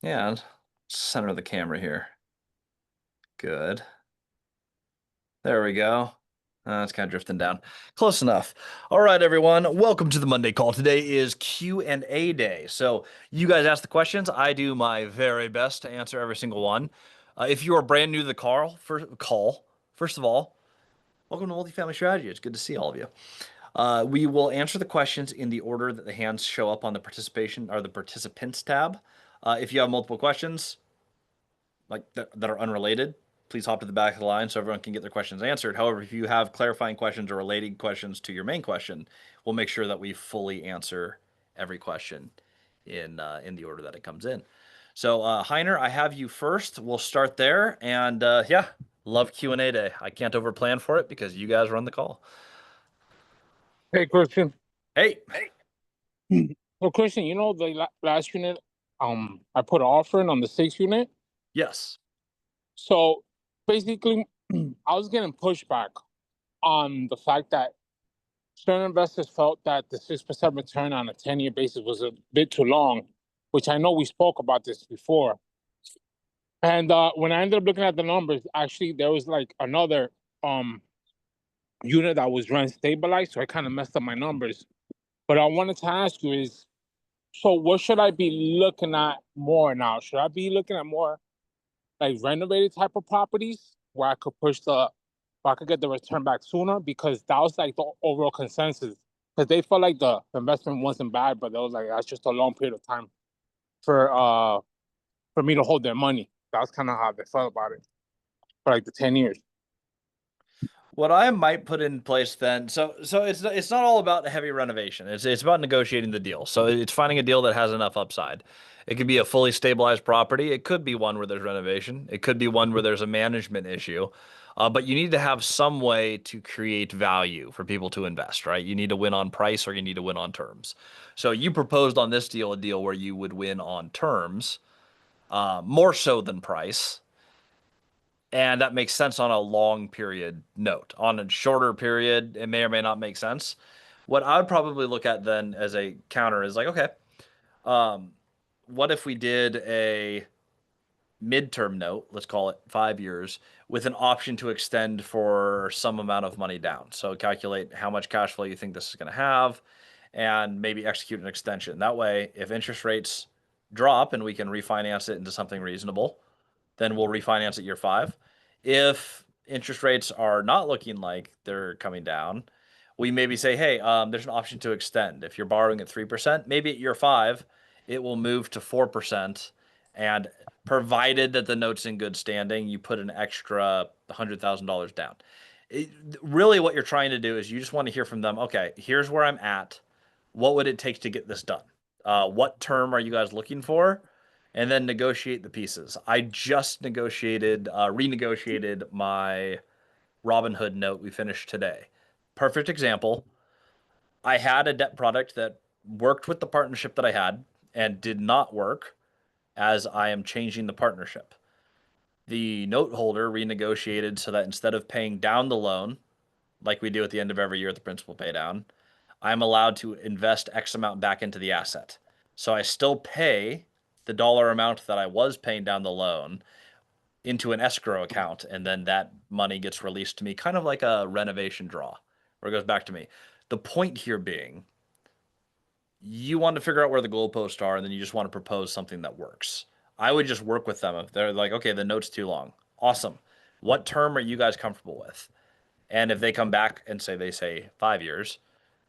And center the camera here. Good. There we go. It's kind of drifting down. Close enough. All right, everyone. Welcome to the Monday call. Today is Q&A day. So you guys ask the questions. I do my very best to answer every single one. If you are brand new to the first of all, welcome to Multifamily Strategy. It's good to see all of you. We will answer the questions in the order that the hands show up on the participation or the participants tab. If you have multiple questions, like that are unrelated, please hop to the back of the line so everyone can get their questions answered. However, if you have clarifying questions or related questions to your main question, we'll make sure that we fully answer every question in the order that it comes in. So, Heiner, I have you first. We'll start there, and yeah, love Q&A day. I can't overplan for it because you guys run the call. Hey, Christian. Hey. So, Christian, you know the last unit, I put an offer in on the 6th unit. Yes. So, basically, I was getting pushback on the fact that certain investors felt that the 6% return on a 10-year basis was a bit too long, which I know we spoke about this before. And when I ended up looking at the numbers, actually, there was like another unit that was rent stabilized, so I kind of messed up my numbers. But I wanted to ask you is, so what should I be looking at more now? Should I be looking at more like renovated type of properties where I could where I could get the return back sooner? Because that was like the overall consensus. Because they felt like the investment wasn't bad, but they was like, that's just a long period of time for me to hold their money. That's kind of how they felt about it for like the 10 years. What I might put in place then, so it's not all about heavy renovation. It's about negotiating the deal. So it's finding a deal that has enough upside. It could be a fully stabilized property. It could be one where there's renovation. It could be one where there's a management issue. But you need to have some way to create value for people to invest, right? You need to win on price or you need to win on terms. So you proposed on this deal a deal where you would win on terms, more so than price. And that makes sense on a long period note. On a shorter period, it may or may not make sense. What I would probably look at then as a counter is like, okay, um, what if we did a midterm note, let's call it 5 years, with an option to extend for some amount of money down. So calculate how much cash flow you think this is going to have and maybe execute an extension. That way, if interest rates drop and we can refinance it into something reasonable, then we'll refinance at year 5. If interest rates are not looking like they're coming down, we maybe say, hey, there's an option to extend. If you're borrowing at 3%, maybe at year 5, it will move to 4%. And provided that the note's in good standing, you put an extra $100,000 down. Really, what you're trying to do is you just want to hear from them, okay, here's where I'm at. What would it take to get this done? What term are you guys looking for? And then negotiate the pieces. I just renegotiated my Robinhood note we finished today. Perfect example. I had a debt product that worked with the partnership that I had and did not work as I am changing the partnership. The note holder renegotiated so that instead of paying down the loan, like we do at the end of every year at the principal pay down, I'm allowed to invest X amount back into the asset. So I still pay the dollar amount that I was paying down the loan into an escrow account, and then that money gets released to me, kind of like a renovation draw, where it goes back to me. The point here being, you want to figure out where the goalposts are, and then you just want to propose something that works. I would just work with them if they're like, okay, the note's too long. Awesome. What term are you guys comfortable with? And if they come back and they say 5 years,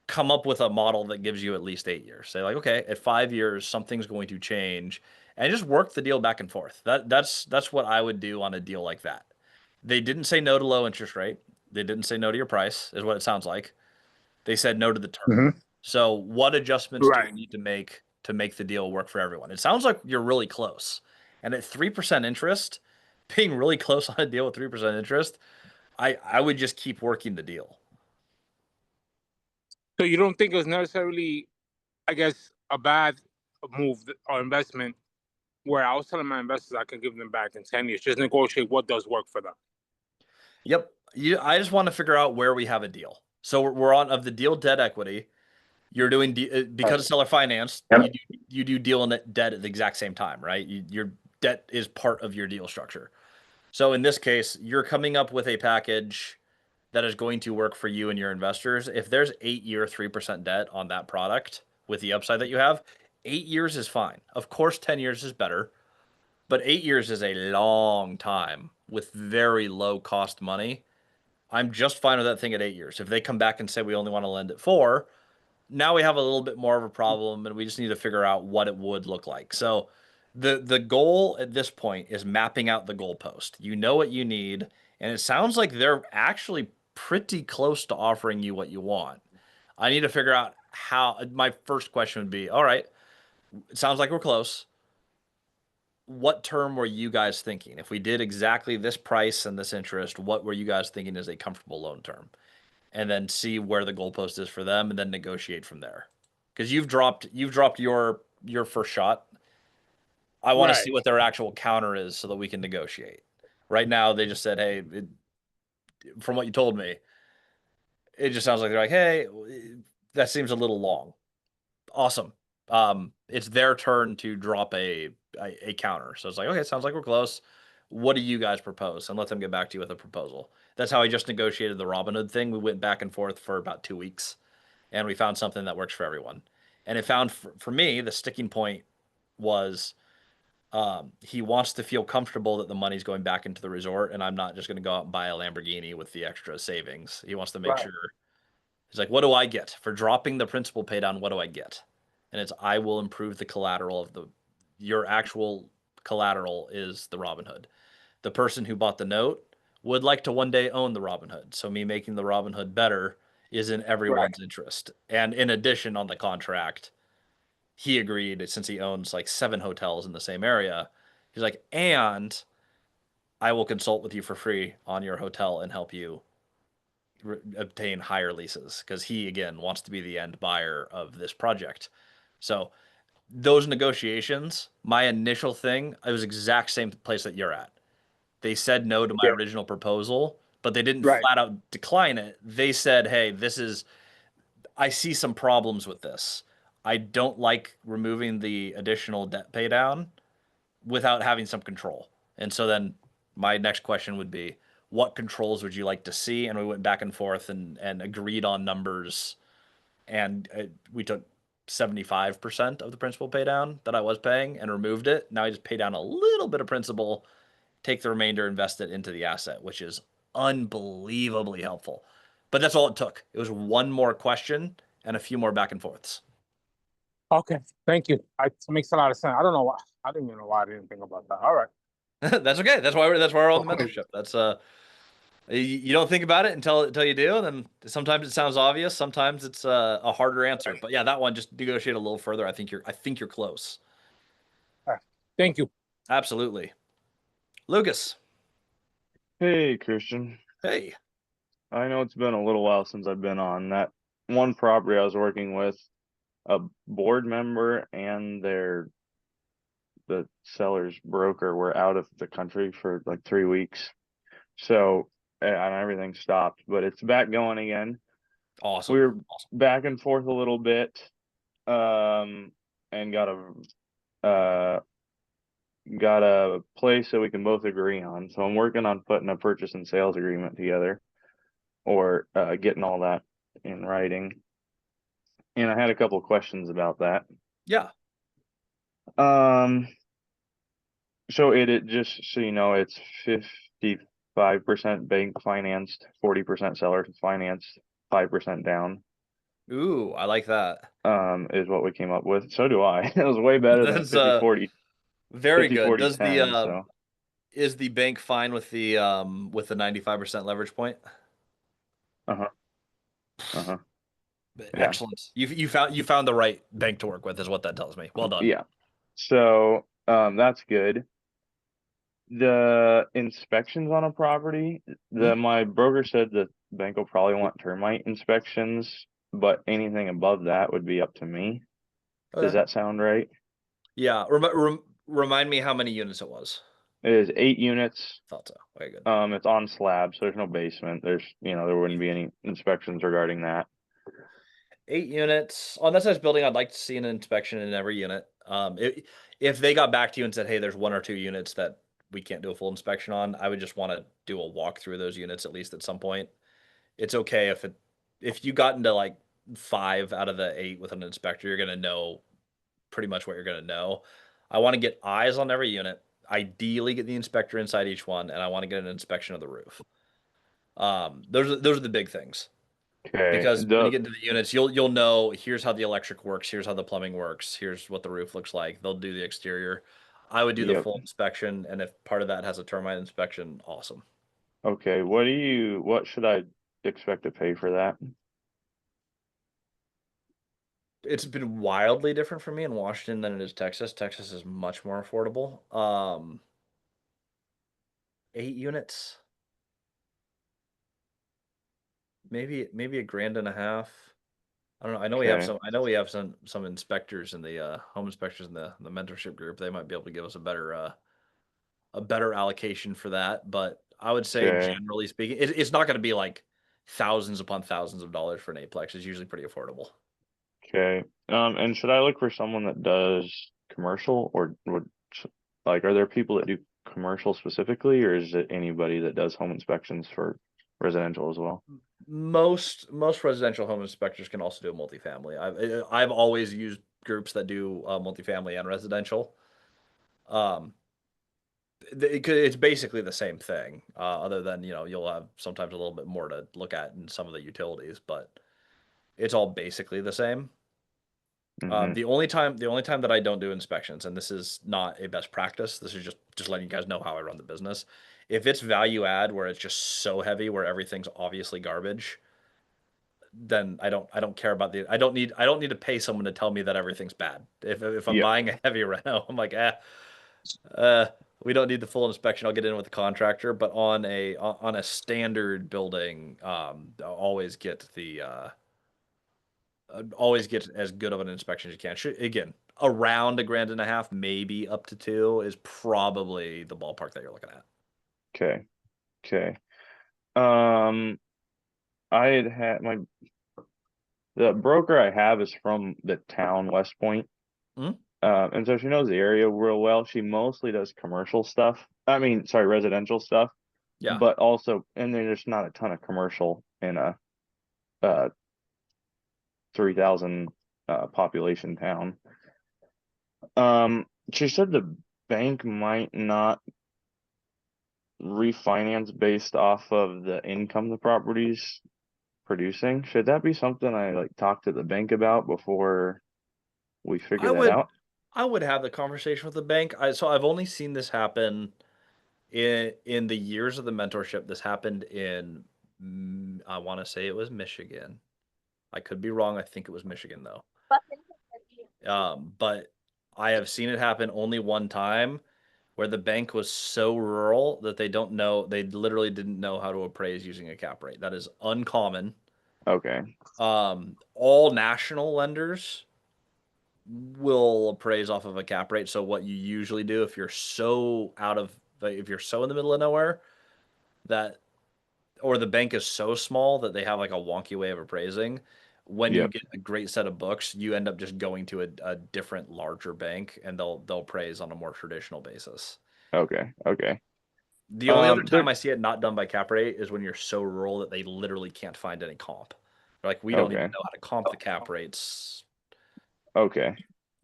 come up with a model that gives you at least 8 years. Say like, okay, at 5 years, something's going to change, and just work the deal back and forth. That's what I would do on a deal like that. They didn't say no to low interest rate. They didn't say no to your price, is what it sounds like. They said no to the term. Mm-hmm. So what adjustments do Right. you need to make the deal work for everyone? It sounds like you're really close. And at 3% interest, being really close on a deal with 3% interest, I would just keep working the deal. So you don't think it was necessarily, I guess, a bad move or investment where I was telling my investors I can give them back in 10 years, just negotiate what does work for them. Yep. I just want to figure out where we have a deal. So we're on of the deal debt equity. You're doing because it's seller financed. Yep. You do deal in debt at the exact same time, right? Your debt is part of your deal structure. So in this case, you're coming up with a package that is going to work for you and your investors. If there's 8-year 3% debt on that product with the upside that you have, 8 years is fine. Of course, 10 years is better, but 8 years is a long time with very low cost money. I'm just fine with that thing at 8 years. If they come back and say we only want to lend at 4, now we have a little bit more of a problem and we just need to figure out what it would look like. So the goal at this point is mapping out the goalpost. You know what you need, and it sounds like they're actually pretty close to offering you what you want. I need to figure out how. My first question would be, all right, it sounds like we're close. What term were you guys thinking? If we did exactly this price and this interest, what were you guys thinking is a comfortable loan term? And then see where the goalpost is for them and then negotiate from there. Because you've dropped your first shot. I want to Right. see what their actual counter is so that we can negotiate. Right now, they just said, "Hey," from what you told me, it just sounds like they're like, "Hey, that seems a little long." Awesome. It's their turn to drop a counter. So it's like, okay, sounds like we're close. What do you guys propose? And let them get back to you with a proposal. That's how I just negotiated the Robinhood thing. We went back and forth for about 2 weeks, and we found something that works for everyone. And it found for me the sticking point was he wants to feel comfortable that the money's going back into the resort, and I'm not just going to go out and buy a Lamborghini with the extra savings. He wants to make Right. sure he's like, what do I get for dropping the principal pay down? What do I get? And it's I will improve the collateral of your actual collateral is the Robinhood. The person who bought the note would like to one day own the Robinhood. So me making the Robinhood better is in Right. everyone's interest. And in addition, on the contract, he agreed since he owns like 7 hotels in the same area. He's like, and I will consult with you for free on your hotel and help you obtain higher leases because he again wants to be the end buyer of this project. So those negotiations, my initial thing, it was exact same place that you're at. They said no to my Yeah. original proposal, but they didn't Right. flat out decline it. They said, "Hey, I see some problems with this. I don't like removing the additional debt pay down without having some control." And so then my next question would be, what controls would you like to see? And we went back and forth and agreed on numbers. And we took 75% of the principal pay down that I was paying and removed it. Now I just pay down a little bit of principal, take the remainder, invest it into the asset, which is unbelievably helpful. But that's all it took. It was one more question and a few more back and forths. Okay. Thank you. It makes a lot of sense. I don't know why. I didn't even know why I didn't think about that. All right. That's okay. That's why we're on the mentorship. That's you don't think about it until you do, and then sometimes it sounds obvious, sometimes it's a harder answer. But yeah, that one just negotiate a little further. I think you're close. All right. Thank you. Absolutely. Lucas. Hey, Christian. Hey. I know it's been a little while since I've been on that one property I was working with. A board member and the seller's broker were out of the country for like 3 weeks. So, and everything stopped, but it's back going again. We Awesome. were Awesome. back and forth a little bit, and uh, got a place that we can both agree on. So I'm working on putting a purchase and sales agreement together, or getting all that in writing. And I had a couple of questions about that. Yeah. Um, so it just so you know, it's 55% bank financed, 40% seller financed, 5% down. Ooh, I like that. Is what we came up with. So do I. It was way better than That's 50-40, very good. Does the 50-40-10. So is the bank fine with the 95% leverage point? uh-huh. Uh-huh. Yeah. Excellent. You found the right bank to work with is what that tells me. Well done. Yeah. So that's good. The inspections on a property, Hmm? my broker said the bank will probably want termite inspections, but anything above that would be up to me. Does Okay. that sound right? Yeah. Remind me how many units it was. It is 8 units. Thought so. Okay, good. It's on slab, so there's no basement. There wouldn't be any inspections regarding that. 8 units on that size building. I'd like to see an inspection in every unit. If they got back to you and said, "Hey, there's 1 or 2 units that we can't do a full inspection on," I would just want to do a walk through those units at least at some point. It's okay if you got into like 5 out of the 8 with an inspector, you're gonna know pretty much what you're gonna know. I want to get eyes on every unit. Ideally, get the inspector inside each one, and I want to get an inspection of the roof. Those are the big things. Okay. Because when you get into the units, you'll know here's how the electric works, here's how the plumbing works, here's what the roof looks like. They'll do the exterior. I would do the Yep. full inspection, and if part of that has a termite inspection, awesome. Okay. What should I expect to pay for that? It's been wildly different for me in Washington than it is Texas. Texas is much more affordable. 8 units, maybe a grand and a half. I don't know. Okay. I know we have some inspectors in the home inspectors in the mentorship group. They might be able to give us a better allocation for that. But I would say, Okay. generally speaking, it's not going to be like thousands upon thousands of dollars for an eightplex. It's usually pretty affordable. Okay. And should I look for someone that does commercial or like, are there people that do commercial specifically, or is it anybody that does home inspections for residential as well? Most residential home inspectors can also do a multifamily. I've always used groups that do multifamily and residential. Um, it's basically the same thing, other than you'll have sometimes a little bit more to look at in some of the utilities, but it's all basically the same. Mm-hmm. The only time that I don't do inspections, and this is not a best practice, this is just letting you guys know how I run the business. If it's value add where it's just so heavy where everything's obviously garbage, then I don't care about I don't need to pay someone to tell me that everything's bad. If I'm Yep. buying a heavy reno, I'm like, uh, we don't need the full inspection. I'll get in with the contractor, but on a standard building, always get as good of an inspection as you can. Again, around a grand and a half, maybe up to 2 is probably the ballpark that you're looking at. Okay. Okay. Um, I had the broker I have is from the town West Point. Mhm. And so she knows the area real well. She mostly does commercial stuff. I mean, sorry, residential stuff, Yeah. but also, and there's not a ton of commercial in a uh 3,000 population town. She said the bank might not refinance based off of the income the property's producing. Should that be something I like talk to the bank about before we figure I that would out? I would have the conversation with the bank. So I've only seen this happen in the years of the mentorship. This happened in I want to say it was Michigan. I could be wrong. I think it was Michigan though. But I have seen it happen only one time where the bank was so rural that they literally didn't know how to appraise using a cap rate. That is uncommon. Okay. All national lenders will appraise off of a cap rate. So what you usually do if you're so in the middle of nowhere that or the bank is so small that they have like a wonky way of appraising, when you Yep. get a great set of books, you end up just going to a different larger bank and they'll appraise on a more traditional basis. Okay. Okay. The only other There. time I see it not done by cap rate is when you're so rural that they literally can't find any comp. They're like, we don't even Okay. know how to comp the cap rates. Okay.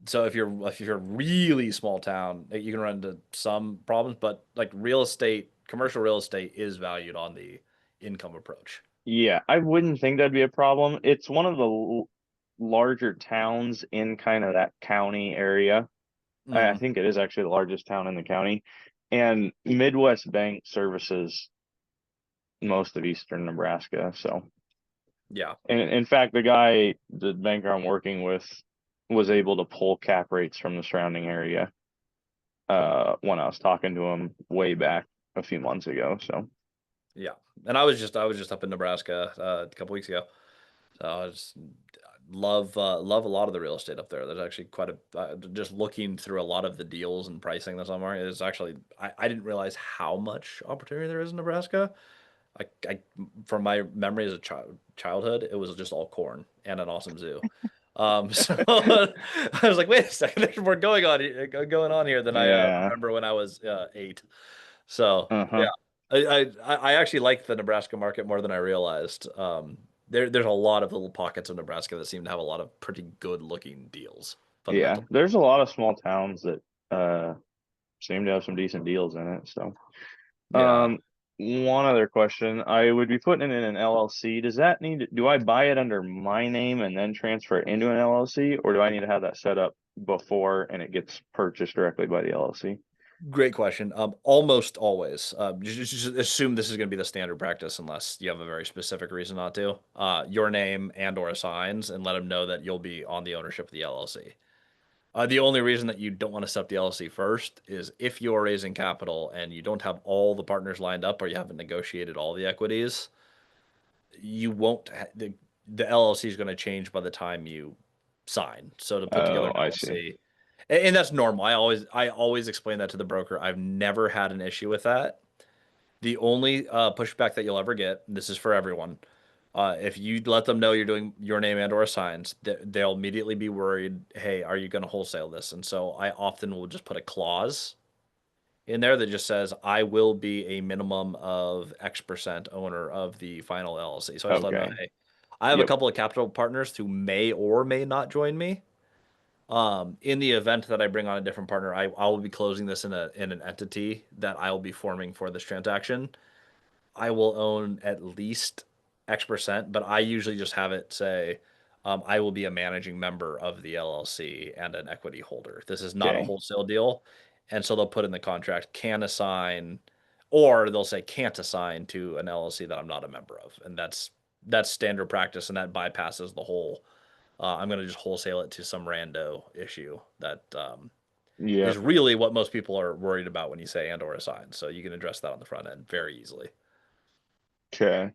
So if you're a really small town, you can run into some problems, but like commercial real estate is valued on the income approach. Yeah, I wouldn't think that'd be a problem. It's one of the larger towns in kind of that county area. I Mm, think it is actually the largest town in the county. And Midwest Bank services most of eastern Nebraska. So, yeah. and in fact, the banker I'm working with was able to pull cap rates from the surrounding area when I was talking to him way back a few months ago. So, Yeah, and I was just up in Nebraska a couple weeks ago. So I just love a lot of the real estate up there. There's actually quite a just looking through a lot of the deals and pricing that's on market. Is actually I didn't realize how much opportunity there is in Nebraska. I from my memory as a child, childhood, it was just all corn and an awesome zoo. So I was like, wait a second, there's more going on here than I Yeah. remember when I was 8. So yeah, Uh-huh. I actually like the Nebraska market more than I realized. There's a lot of little pockets of Nebraska that seem to have a lot of pretty good looking deals, Yeah. fundamentally. There's a lot of small towns that uh seem to have some decent deals in it. So Yeah. um one other question. I would be putting it in an LLC. Does that do I buy it under my name and then transfer it into an LLC, or do I need to have that set up before and it gets purchased directly by the LLC? Great question. Almost always. Just assume this is going to be the standard practice unless you have a very specific reason not to. Your name and or assigns, and let them know that you'll be on the ownership of the LLC. The only reason that you don't want to set up the LLC first is if you're raising capital and you don't have all the partners lined up or you haven't negotiated all the equities, you won't. The LLC is going to change by the time you sign. So to put together Oh, an I see. LLC, and that's normal. I always explain that to the broker. I've never had an issue with that. The only pushback that you'll ever get, and this is for everyone, if you let them know you're doing your name and or assigns, they'll immediately be worried. Hey, are you going to wholesale this? And so I often will just put a clause in there that just says I will be a minimum of X% owner of the final LLC. So I just let them know, Okay. hey, I have a Yep. couple of capital partners who may or may not join me. In the event that I bring on a different partner, I will be closing this in an entity that I will be forming for this transaction. I will own at least X%, but I usually just have it say, I will be a managing member of the LLC and an equity holder. This is not a Okay. wholesale deal. And so they'll put in the contract, can assign, or they'll say can't assign to an LLC that I'm not a member of. And that's standard practice, and that bypasses the whole I'm going to just wholesale it to some rando issue that is Yep. really what most people are worried about when you say and or assign. So you can address that on the front end very easily. Okay.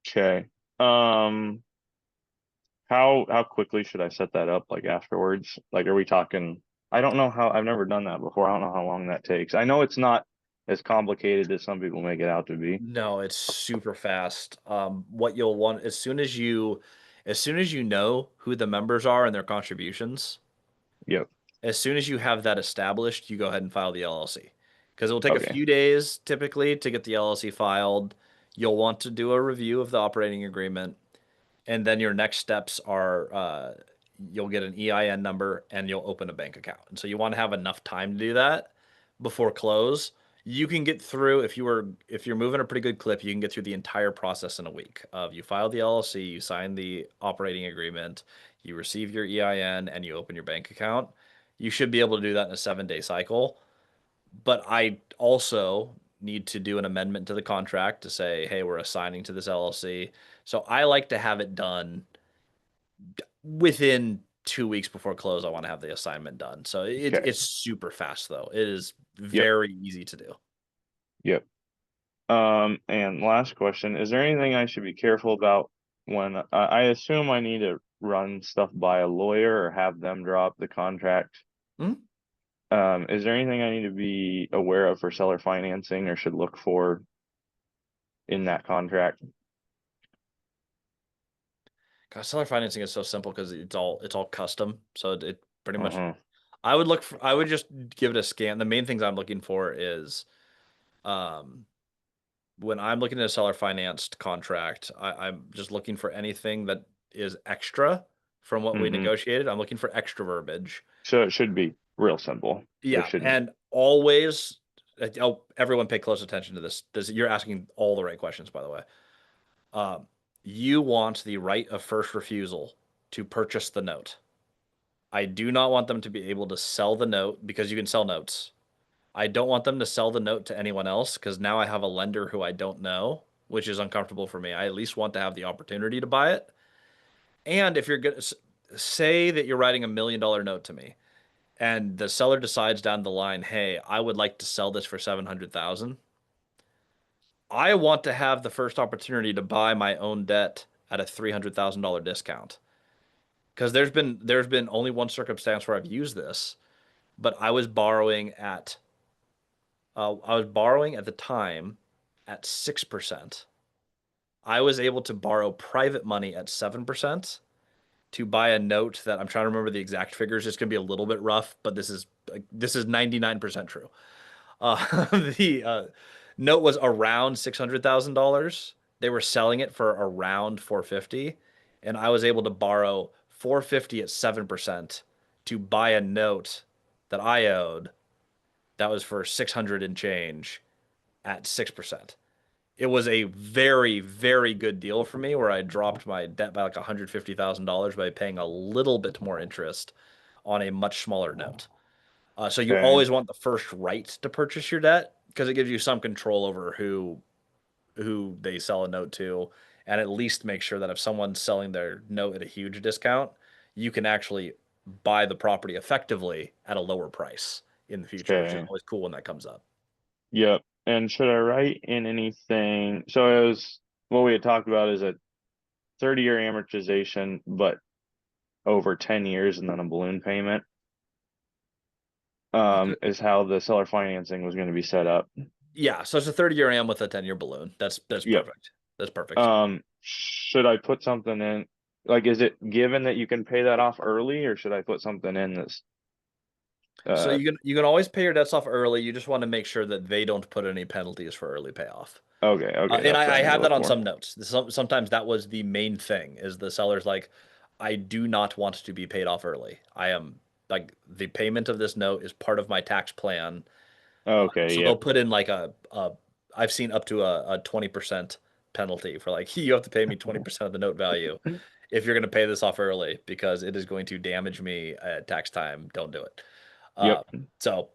Okay. Um, how quickly should I set that up, like afterwards? Like, are we talking? I don't know how, I've never done that before. I don't know how long that takes. I know it's not as complicated as some people make it out to be. No, it's super fast. What you'll want as soon as you know who the members are and their contributions, Yep. as soon as you have that established, you go ahead and file the LLC. Because it will take a Okay. few days typically to get the LLC filed. You'll want to do a review of the operating agreement. And then your next steps are you'll get an EIN number and you'll open a bank account. And so you want to have enough time to do that before close. You can get through if you're moving a pretty good clip, you can get through the entire process in a week. Of you file the LLC, you sign the operating agreement, you receive your EIN, and you open your bank account. You should be able to do that in a 7-day cycle. But I also need to do an amendment to the contract to say, hey, we're assigning to this LLC. So I like to have it done within 2 weeks before close. I want to have the assignment done. So Okay. it's super fast though. It is Yep. very easy to do. Yep. And last question, is there anything I should be careful about when I assume I need to run stuff by a lawyer or have them draw up the contract? Mhm. Is there anything I need to be aware of for seller financing or should look for in that contract? God, seller financing is so simple because it's all custom. So it pretty much Uh-huh. I would just give it a scan. The main things I'm looking for is um when I'm looking at a seller financed contract, I'm just looking for anything that is extra from what we Mm-hmm. negotiated. I'm looking for extra verbiage. So it should be real simple. There Yeah, shouldn't. and always, oh, everyone pay close attention to this. You're asking all the right questions, by the way. Um, you want the right of first refusal to purchase the note. I do not want them to be able to sell the note because you can sell notes. I don't want them to sell the note to anyone else because now I have a lender who I don't know, which is uncomfortable for me. I at least want to have the opportunity to buy it. And if you're going to say that you're writing $1 million note to me and the seller decides down the line, hey, I would like to sell this for 700,000. I want to have the first opportunity to buy my own debt at a $300,000 discount. Because there's been only one circumstance where I've used this, but I was borrowing at the time at 6%. I was able to borrow private money at 7% to buy a note that I'm trying to remember the exact figures. It's going to be a little bit rough, but this is 99% true. The note was around $600,000. They were selling it for around 450, and I was able to borrow 450 at 7% to buy a note that I owed that was for 600 and change at 6%. It was a very, very good deal for me where I dropped my debt by like $150,000 by paying a little bit more interest on a much smaller note. So you Okay. always want the first right to purchase your debt because it gives you some control over who they sell a note to, and at least make sure that if someone's selling their note at a huge discount, you can actually buy the property effectively at a lower price in the future, which is Okay. always cool when that comes up. Yep. And should I write in anything? So it was what we had talked about is a 30-year amortization, but over 10 years and then a balloon payment. Is how the seller financing was going to be set up. Yeah, so it's a 30-year AM with a 10-year balloon. That's Yep. perfect. That's perfect. Should I put something in? Like, is it given that you can pay that off early, or should I put something in this? So Uh, you can always pay your debts off early. You just want to make sure that they don't put any penalties for early payoff. okay, And that's what I I need to have that look on for. some notes. Sometimes that was the main thing is the seller's like, I do not want to be paid off early. I am like the payment of this note is part of my tax plan. Okay, So they'll yep, put in like I've seen up to a 20% penalty for like, you have to pay me 20% of the note value if you're going to pay this off early because it is going to damage me at tax time. Don't do it. yep, Uh, so,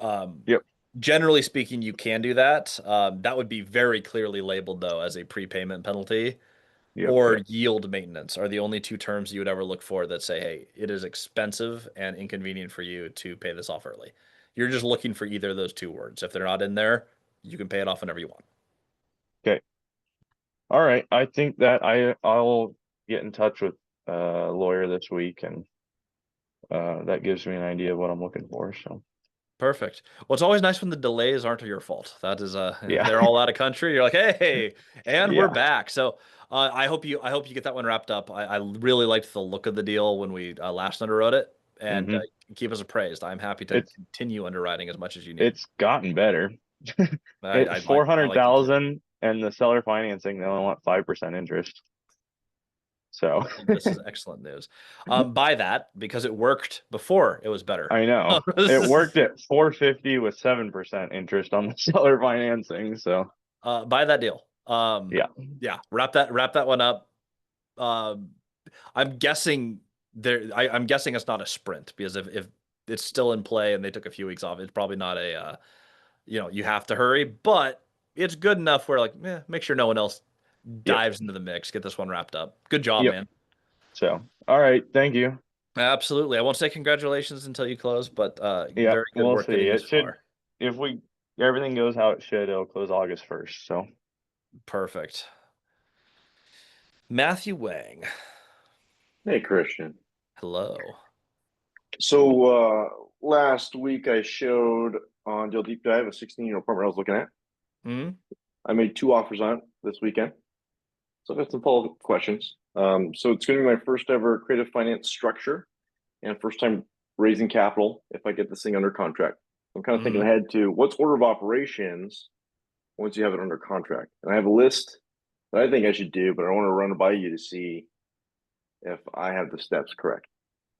um, yep, generally speaking, you can do that. That would be very clearly labeled though as a prepayment penalty yep, or yep. yield maintenance are the only two terms you would ever look for that say, hey, it is expensive and inconvenient for you to pay this off early. You're just looking for either of those two words. If they're not in there, you can pay it off whenever you want. Okay, all right. I think that I'll get in touch with a lawyer this week, and that gives me an idea of what I'm looking for. So Perfect. Well, it's always nice when the delays aren't your fault. That is if yeah, they're all out of country, you're like, hey, and we're yeah, back. So I hope you get that one wrapped up. I really liked the look of the deal when we last underwrote it, and hmm. keep us appraised. I'm happy to It's continue underwriting as much as you need. it's gotten better. I, It I four like I hundred like that too. thousand, and the seller financing they only want 5% interest. So Well, this is excellent news. Buy that because it worked before it was better. I know it worked at 450 with 7% interest on the seller financing. So Buy that deal. yeah, Yeah, wrap that one up. Um, I'm guessing I'm guessing it's not a sprint because if it's still in play and they took a few weeks off, it's probably not a you have to hurry, but it's good enough where like make sure no one else yep, dives into the mix. Get this one wrapped up. Good job, yep. man. So all right, thank you. Absolutely. I won't say congratulations until you close, but Yeah, very good we'll work see. getting this It should, far. if we everything goes how it should, it'll close August 1st. So Perfect. Matthew Wang. Hey, Christian. Hello. So last week I showed on Deal Deep Dive a 16-year apartment I was looking at. Hmm. I made 2 offers on it this weekend. So I've got some follow-up questions. So it's going to be my first ever creative finance structure and first time raising capital if I get this thing under contract. I'm kind of thinking Hmm. ahead to what's order of operations once you have it under contract. And I have a list that I think I should do, but I want to run it by you to see if I have the steps correct.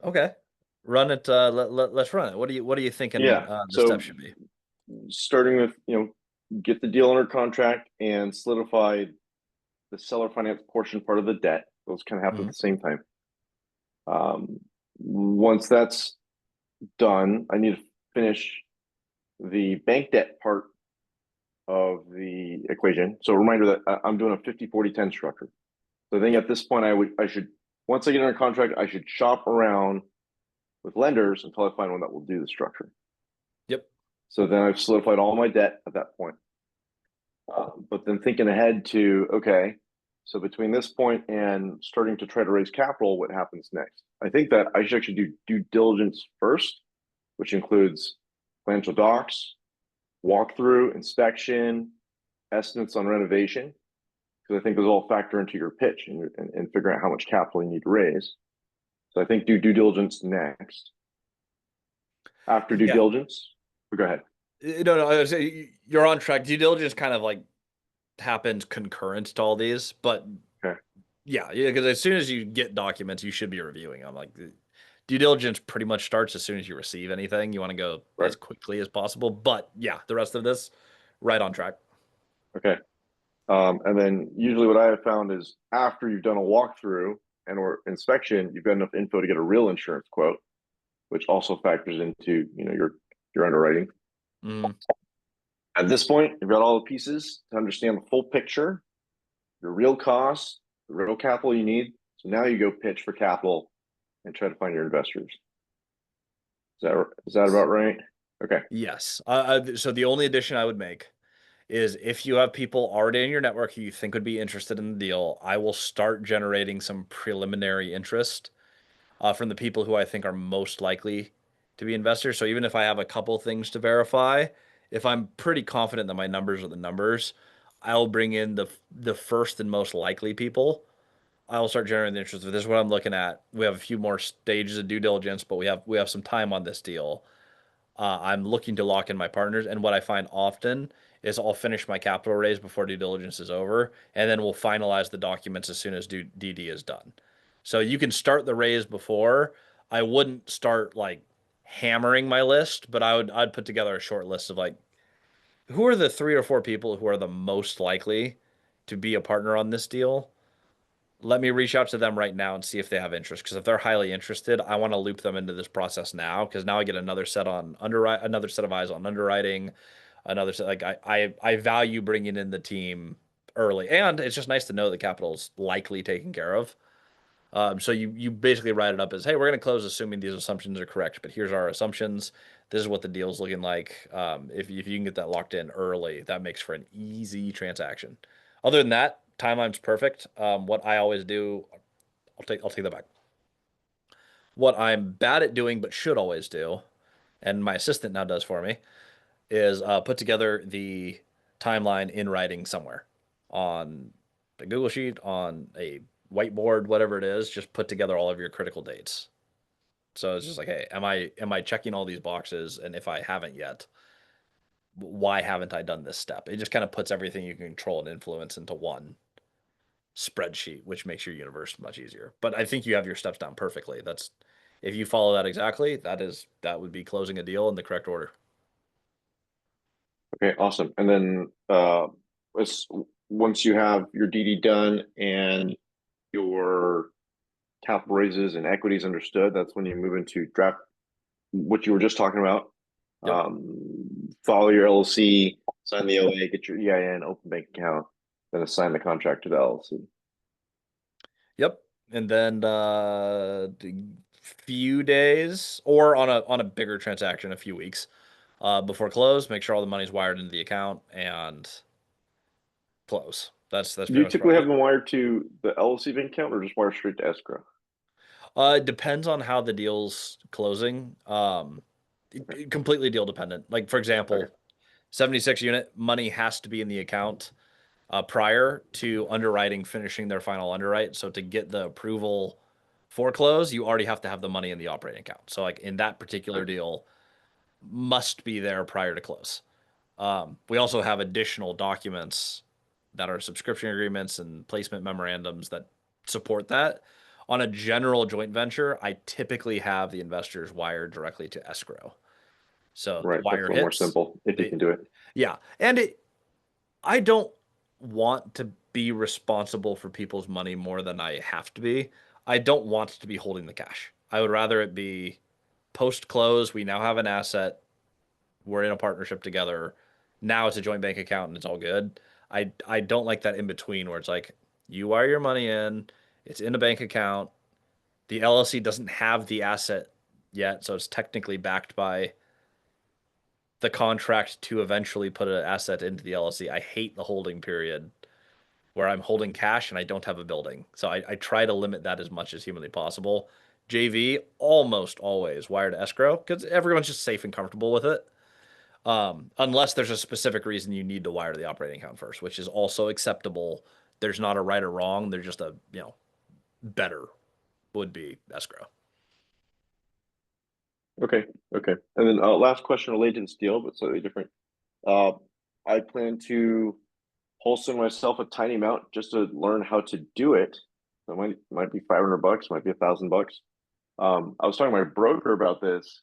Okay. Run it. Let's run it. What are you thinking Yeah. the steps So should be? starting with, get the deal under contract and solidify the seller finance portion part of the debt. Those kind of happen Hmm. at the same time. Once that's done, I need to finish the bank debt part of the equation. So a reminder that I'm doing a 50-40-10 structure. So I think at this point I should, once I get under contract, I should shop around with lenders until I find one that will do the structure. Yep. So then I've solidified all my debt at that point. But then thinking ahead to, okay, so between this point and starting to try to raise capital, what happens next? I think that I should actually do due diligence first, which includes financial docs, walkthrough, inspection, estimates on renovation. because I think those all factor into your pitch and figuring out how much capital you need to raise. So I think do due diligence next. After due Yeah. diligence, go ahead. No, I was say you're on track. Due diligence kind of like happens concurrent to all these, but Okay. yeah, because as soon as you get documents, you should be reviewing them. Like due diligence pretty much starts as soon as you receive anything. You want to go Right. as quickly as possible, but yeah, the rest of this, right on track. Okay. And then usually what I have found is after you've done a walkthrough and or inspection, you've got enough info to get a real insurance quote, which also factors into, your underwriting. Mm. At this point, you've got all the pieces to understand the full picture, your real costs, the real capital you need. So now you go pitch for capital and try to find your investors. Is that about right? Okay. Yes. So the only addition I would make is if you have people already in your network who you think would be interested in the deal, I will start generating some preliminary interest from the people who I think are most likely to be investors. So even if I have a couple things to verify, if I'm pretty confident that my numbers are the numbers, I'll bring in the first and most likely people. I will start generating the interest. This is what I'm looking at. We have a few more stages of due diligence, but we have some time on this deal. I'm looking to lock in my partners, and what I find often is I'll finish my capital raise before due diligence is over, and then we'll finalize the documents as soon as DD is done. So you can start the raise before. I wouldn't start like hammering my list, but I'd put together a short list of like who are the 3 or 4 people who are the most likely to be a partner on this deal. Let me reach out to them right now and see if they have interest. Because if they're highly interested, I want to loop them into this process now. Because now I get another set on underwrite, another set of eyes on underwriting, another set. Like I value bringing in the team early, and it's just nice to know the capital's likely taken care of. So you basically write it up as, hey, we're going to close assuming these assumptions are correct, but here's our assumptions. This is what the deal's looking like. If you can get that locked in early, that makes for an easy transaction. Other than that, timeline's perfect. What I always do, I'll take that back. What I'm bad at doing but should always do, and my assistant now does for me, is put together the timeline in writing somewhere on a Google sheet, on a whiteboard, whatever it is. Just put together all of your critical dates. So it's just like, hey, am I checking all these boxes? And if I haven't yet, why haven't I done this step? It just kind of puts everything you can control and influence into one spreadsheet, which makes your universe much easier. But I think you have your steps down perfectly. That's if you follow that exactly, that would be closing a deal in the correct order. Okay, awesome. And then once you have your DD done and your capital raises and equities understood, that's when you move into draft what you were just talking about. Yep. Follow your LLC, sign the OA, get your EIN, open bank account, then assign the contract to the LLC. Yep. And then few days or on a bigger transaction, a few weeks before close, make sure all the money's wired into the account and close. That's Do you pretty much typically have them wired to the LLC bank account or just wire straight to escrow? it depends on how the deal's closing. Completely deal dependent. Like for example, Okay. 76 unit money has to be in the account prior to underwriting finishing their final underwrite. So to get the approval for close, you already have to have the money in the operating account. So like in that particular deal, must be there prior to close. We also have additional documents that are subscription agreements and placement memorandums that support that. On a general joint venture, I typically have the investors wired directly to escrow. So the Right. That's a wire little more hits. simple if you can do it. Yeah. And I don't want to be responsible for people's money more than I have to be. I don't want to be holding the cash. I would rather it be post close. We now have an asset. We're in a partnership together. Now it's a joint bank account and it's all good. I don't like that in between where it's like you wire your money in, it's in a bank account. The LLC doesn't have the asset yet, so it's technically backed by the contract to eventually put an asset into the LLC. I hate the holding period where I'm holding cash and I don't have a building. So I try to limit that as much as humanly possible. JV almost always wired escrow because everyone's just safe and comfortable with it. Unless there's a specific reason you need to wire the operating account first, which is also acceptable there's not a right or wrong. There's just a, better would be escrow. Okay, okay. And then last question related to this deal, but slightly different. Uh, I plan to wholesale myself a tiny amount just to learn how to do it. So it might be $500, might be $1,000. I was talking to my broker about this,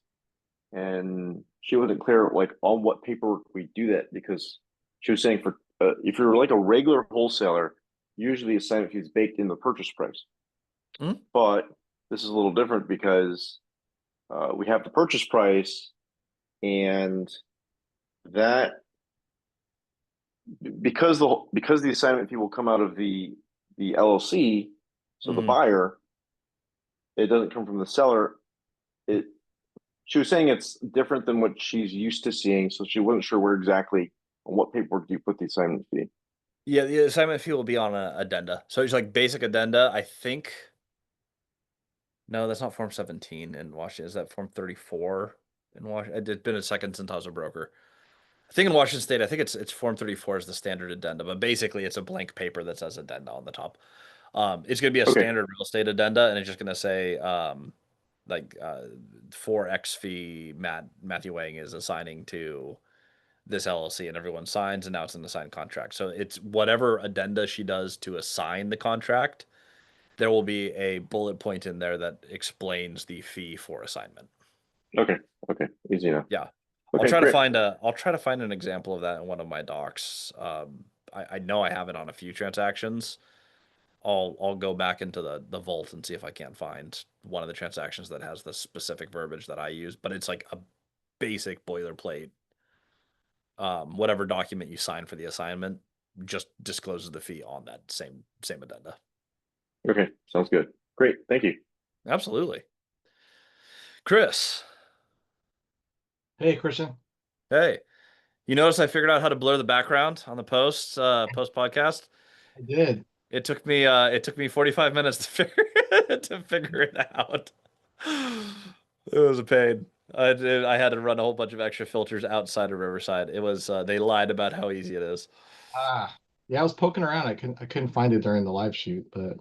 and she wasn't clear like on what paperwork we do that, because she was saying for if you're like a regular wholesaler, usually assignment fee is baked in the purchase price. Mhm. But this is a little different because we have the purchase price, and that because the assignment fee will come out of the LLC, so the Mhm. buyer, it doesn't come from the seller. It She was saying it's different than what she's used to seeing, so she wasn't sure where exactly on what paperwork do you put the assignment fee. Yeah, the assignment fee will be on a addenda. So it's like basic addenda. I think. No, that's not Form 17 in Washington. Is that Form 34 in Washington? It's been a second since I was a broker. I think in Washington State, I think it's Form 34 is the standard addenda, but basically it's a blank paper that says addenda on the top. It's going to be a Okay, standard real estate addenda, and it's just going to say like for X fee, Matthew Wang is assigning to this LLC, and everyone signs, and now it's an assigned contract. So it's whatever addenda she does to assign the contract. There will be a bullet point in there that explains the fee for assignment. okay, okay, easy enough. Yeah. Okay, great. I'll try to find an example of that in one of my docs. I know I have it on a few transactions. I'll go back into the vault and see if I can't find one of the transactions that has the specific verbiage that I use, but it's like a basic boilerplate. Whatever document you sign for the assignment just discloses the fee on that same addenda. Okay, sounds good. Great, thank you. Absolutely. Chris, Hey, Christian. hey, you notice I figured out how to blur the background on the post podcast? I did. It took me 45 minutes to figure it out. It was a pain. I had to run a whole bunch of extra filters outside of Riverside. It was they lied about how easy it is. Yeah, I was poking around. I couldn't find it during the live shoot, but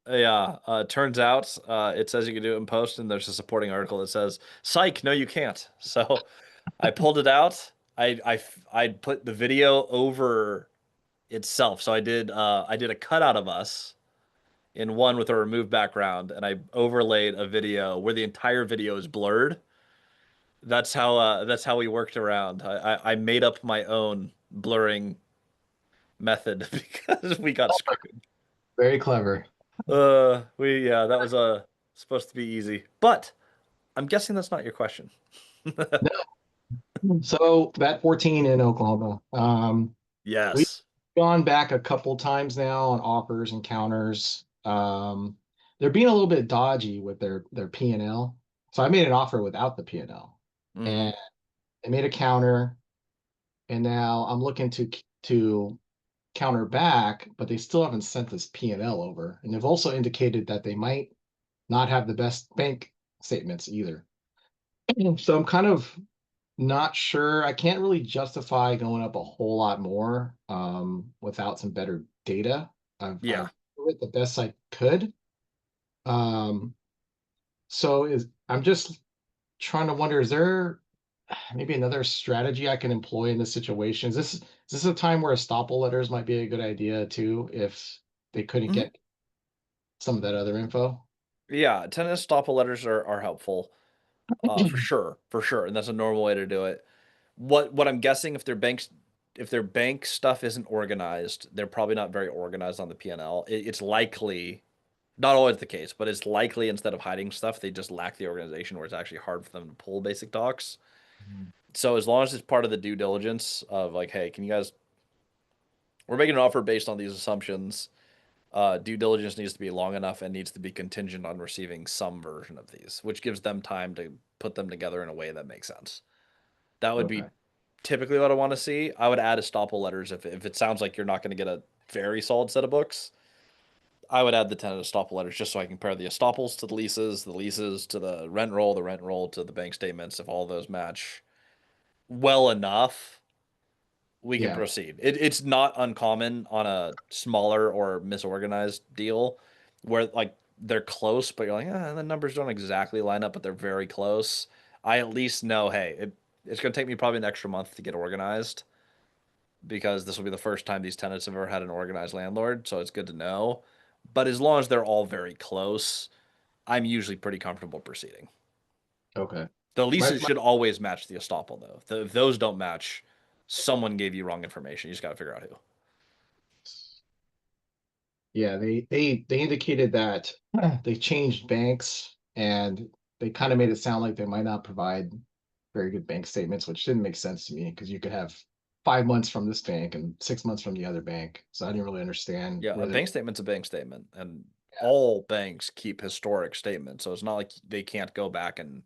Yeah, turns out it says you can do it in post, and there's a supporting article that says, "Psych, no, you can't." So I pulled it out. I put the video over itself. So I did a cutout of us in one with a removed background, and I overlaid a video where the entire video is blurred. That's how we worked around. I made up my own blurring method because we got screwed. very clever. That was supposed to be easy, but I'm guessing that's not your question. So that 14 in Oklahoma, we've Yes. gone back a couple times now on offers and counters. They're being a little bit dodgy with their P&L. So I made an offer without the P&L, Mhm. and they made a counter, and now I'm looking to counter back, but they still haven't sent this P&L over, and they've also indicated that they might not have the best bank statements either. So I'm kind of not sure. I can't really justify going up a whole lot more without some better data. I've Yeah. done it the best I could. Um, so is I'm just trying to wonder, is there maybe another strategy I can employ in this situation? Is this a time where estoppel letters might be a good idea too, if they couldn't Mhm. get some of that other info? Yeah, tenant estoppel letters are helpful. For sure, and that's a normal way to do it. What I'm guessing if their bank stuff isn't organized, they're probably not very organized on the P&L. It's likely not always the case, but it's likely instead of hiding stuff, they just lack the organization where it's actually hard for them to pull basic docs. So as long as it's part of the due diligence of like, hey, can you guys we're making an offer based on these assumptions. Due diligence needs to be long enough and needs to be contingent on receiving some version of these, which gives them time to put them together in a way that makes sense. That would Okay. be typically what I want to see. I would add estoppel letters if it sounds like you're not going to get a very solid set of books. I would add the tenant estoppel letters just so I can compare the estoppels to the leases to the rent roll to the bank statements. If all those match well enough, we can Yeah. proceed. It's not uncommon on a smaller or misorganized deal where like they're close, but you're like, the numbers don't exactly line up, but they're very close. I at least know, hey, it's going to take me probably an extra month to get organized because this will be the first time these tenants have ever had an organized landlord. So it's good to know. But as long as they're all very close, I'm usually pretty comfortable proceeding. Okay. The My, leases my- should always match the estoppel, though. If those don't match, someone gave you wrong information. You just got to figure out who. yeah, they indicated that they changed banks and they kind of made it sound like they might not provide very good bank statements, which didn't make sense to me because you could have 5 months from this bank and 6 months from the other bank. So I didn't really understand Yeah, a where they. bank statement's a bank statement, and all banks keep historic statements. So it's not like they can't go back and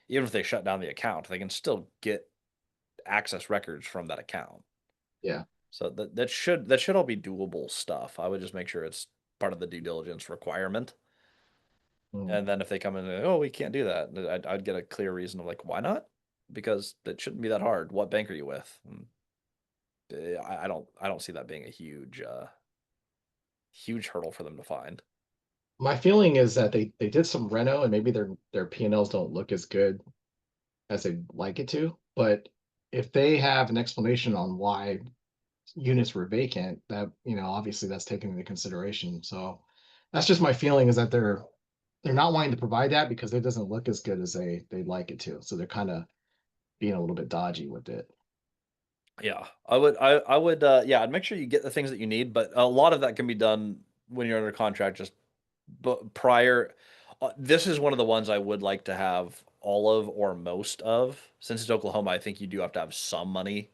even if they shut down the account, they can still get access records from that account. Yeah. So that should all be doable stuff. I would just make sure it's part of the due diligence requirement. Mm. And then if they come in and oh, we can't do that, I'd get a clear reason of like why not? Because it shouldn't be that hard. What bank are you with? I don't see that being a huge hurdle for them to find. My feeling is that they did some reno and maybe their P&Ls don't look as good as they'd like it to. But if they have an explanation on why units were vacant, that, obviously that's taken into consideration. So that's just my feeling is that they're not wanting to provide that because it doesn't look as good as they'd like it to. So they're kind of being a little bit dodgy with it. Yeah, I would yeah, I'd make sure you get the things that you need, but a lot of that can be done when you're under contract just but prior this is one of the ones I would like to have all of or most of. Since it's Oklahoma, I think you do have to have some money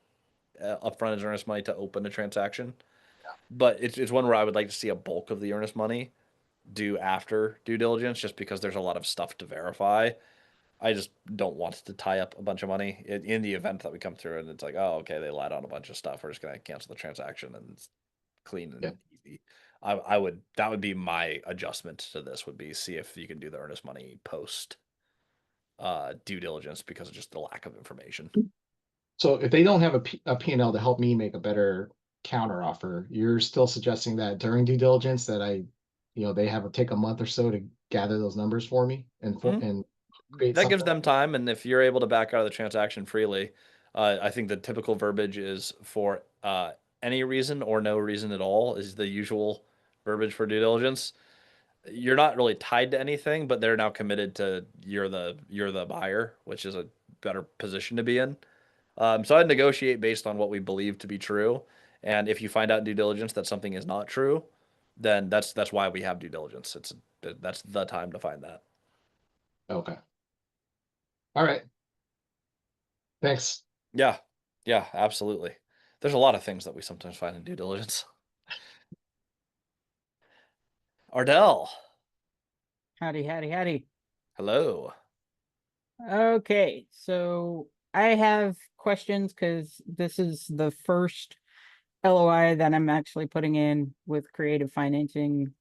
upfront as earnest money to open a transaction. But it's one where I would like to see a bulk of the earnest money due after due diligence just because there's a lot of stuff to verify. I just don't want to tie up a bunch of money in the event that we come through and it's like, oh, okay, they lied on a bunch of stuff. We're just gonna cancel the transaction and it's clean Yeah. and easy. I would that would be my adjustment to this would be see if you can do the earnest money post due diligence because of just the lack of information. So if they don't have a P&L to help me make a better counter offer, you're still suggesting that during due diligence that they have to take a month or so to gather those numbers for me Mhm. and create That gives something. them time, and if you're able to back out of the transaction freely, I think the typical verbiage is for any reason or no reason at all is the usual verbiage for due diligence. You're not really tied to anything, but they're now committed to you're the buyer, which is a better position to be in. So I'd negotiate based on what we believe to be true, and if you find out in due diligence that something is not true, then that's why we have due diligence. That's the time to find that. Okay. All right. Thanks. Yeah, yeah, absolutely. There's a lot of things that we sometimes find in due diligence. Ardell, Howdy, howdy, howdy. hello. Okay, so I have questions because this is the first LOI that I'm actually putting in with creative financing.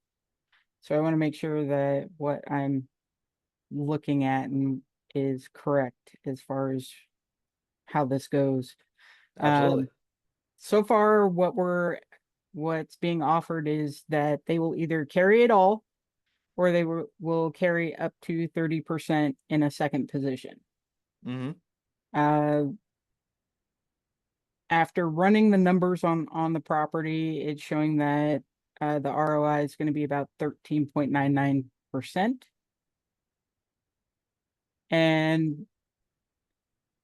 So I want to make sure that what I'm looking at is correct as far as how this goes. Absolutely. So far, what's being offered is that they will either carry it all or they will carry up to 30% in a second position. Mm-hmm. After running the numbers on the property, it's showing that the ROI is going to be about 13.99%. And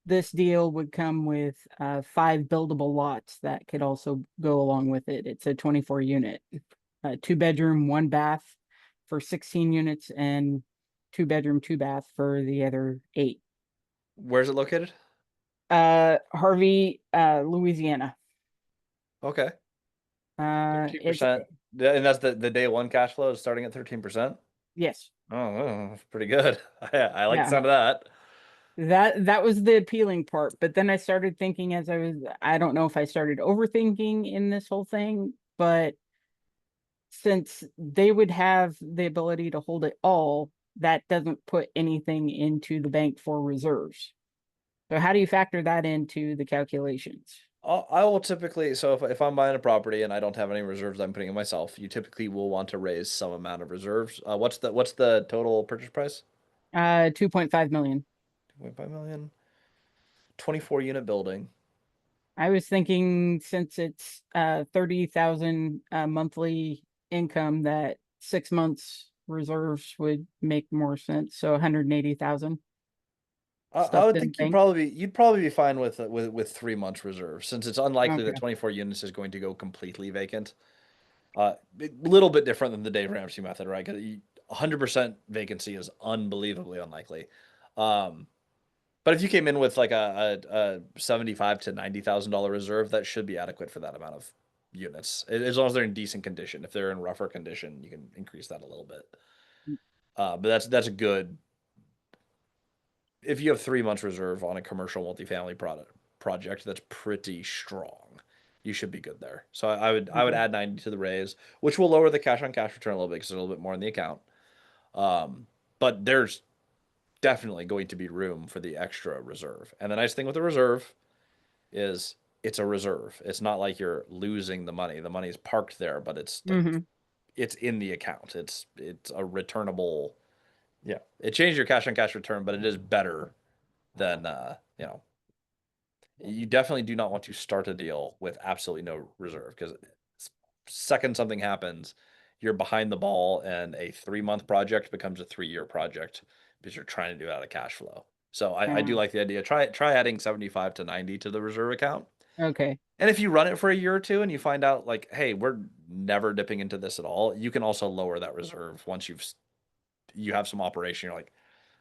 this deal would come with 5 buildable lots that could also go along with it. It's a 24 unit, 2-bedroom, 1 bath for 16 units and 2-bedroom, 2 bath for the other 8. Where's it located? Harvey, Louisiana. Okay. It's 13%. And that's the day one cash flow is starting at 13%. yes. Oh, that's pretty good. I like the Yeah. sound of that. That was the appealing part, but then I started thinking I don't know if I started overthinking in this whole thing, but since they would have the ability to hold it all, that doesn't put anything into the bank for reserves. So how do you factor that into the calculations? I will typically, so if I'm buying a property and I don't have any reserves I'm putting in myself, you typically will want to raise some amount of reserves. What's the total purchase price? 2.5 million. 2.5 million. 24 unit building. I was thinking since it's 30,000 monthly income that 6 months reserves would make more sense. So 180,000 I stuffed would in the think bank. you'd probably be fine with 3 months reserve, since it's unlikely that Okay. 24 units is going to go completely vacant. A little bit different than the Dave Ramsey method, right? Because 100% vacancy is unbelievably unlikely. Um, but if you came in with like a 75 to $90,000 reserve, that should be adequate for that amount of units, as long as they're in decent condition. If they're in rougher condition, you can increase that a little bit. But that's a good. If you have 3 months reserve on a commercial multifamily project, that's pretty strong. You should be good there. So I would Okay. add 90 to the raise, which will lower the cash on cash return a little bit because there's a little bit more in the account. But there's definitely going to be room for the extra reserve. And the nice thing with the reserve is it's a reserve. It's not like you're losing the money. The money is parked there, but it's like Mm-hmm. it's in the account. It's a returnable. Yeah, it changed your cash on cash return, but it is better than you definitely do not want to start a deal with absolutely no reserve, because second something happens, you're behind the ball and a 3 month project becomes a 3 year project because you're trying to do it out of cash flow. So I do like the idea. Try adding 75 to 90 to the reserve account. Okay. And if you run it for a year or two and you find out like, hey, we're never dipping into this at all, you can also lower that reserve once you have some operation. You're like,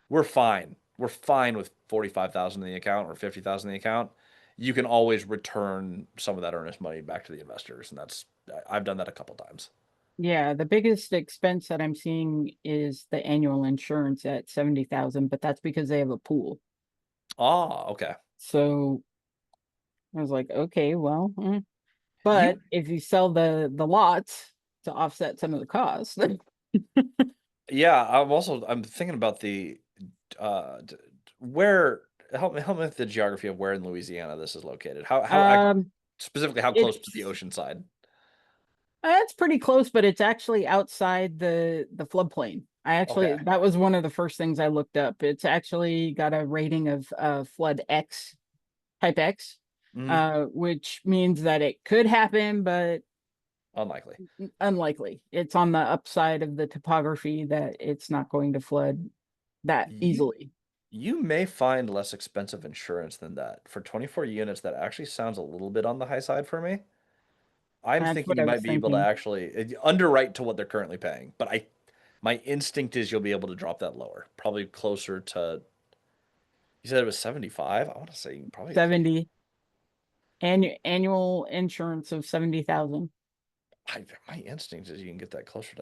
we're fine. We're fine with 45,000 in the account or 50,000 in the account. You can always return some of that earnest money back to the investors, and I've done that a couple times. Yeah, the biggest expense that I'm seeing is the annual insurance at 70,000, but that's because they have a pool. Ah, okay. So I was like, okay, well, but You if you sell the lots to offset some of the costs, Yeah, I'm thinking about the where help me with the geography of where in Louisiana this is located. um, Specifically how close to the it's ocean side? it's pretty close, but it's actually outside the floodplain. Okay. That was one of the first things I looked up. It's actually got a rating of flood X, type X, Mhm. which means that it could happen, but Unlikely. unlikely. It's on the upside of the topography that it's not going to flood that You easily. you may find less expensive insurance than that. For 24 units, that actually sounds a little bit on the high side for me. I'm That's thinking what you I might was be able to thinking. actually underwrite to what they're currently paying, but my instinct is you'll be able to drop that lower, probably closer to. You said it was 75. I want to say probably close. 70 annual insurance of 70,000. My instinct is you can get that closer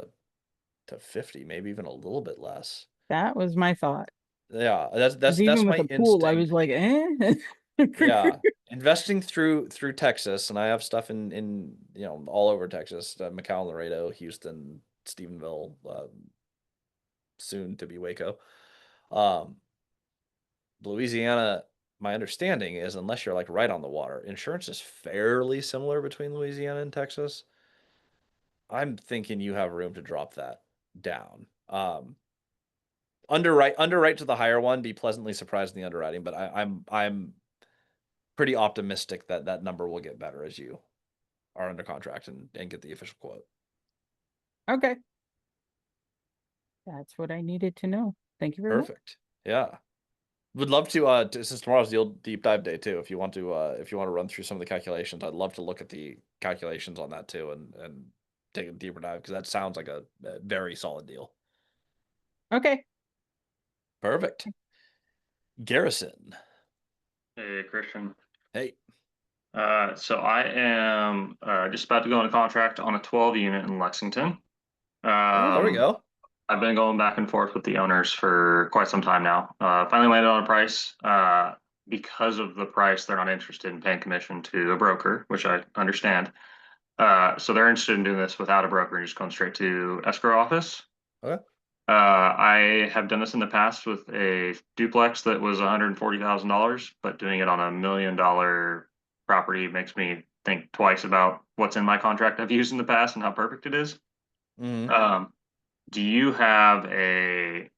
to 50, maybe even a little bit less. That was my thought. Yeah, Because that's even with my the pool, I instinct. was like, eh. Yeah, investing through Texas, and I have stuff in all over Texas, McAllen, Laredo, Houston, Stephenville, soon to be Waco. Um, Louisiana, my understanding is unless you're like right on the water, insurance is fairly similar between Louisiana and Texas. I'm thinking you have room to drop that down. Underwrite to the higher one, be pleasantly surprised in the underwriting, but I'm pretty optimistic that that number will get better as you are under contract and get the official quote. Okay. That's what I needed to know. Thank you very much. Perfect. Yeah. Would love since tomorrow's deep dive day too. If you want to run through some of the calculations, I'd love to look at the calculations on that too and take a deeper dive, because that sounds like a very solid deal. Okay. Perfect. Garrison. Hey, Christian. Hey. So I am just about to go into contract on a 12 unit in Lexington. Oh, there we go. I've been going back and forth with the owners for quite some time now. Finally landed on a price. Because of the price, they're not interested in paying commission to a broker, which I understand. So they're interested in doing this without a broker and just going straight to escrow office. Okay. I have done this in the past with a duplex that was $140,000, but doing it on $1 million property makes me think twice about what's in my contract I've used in the past and how perfect it is. Mhm. Do you have a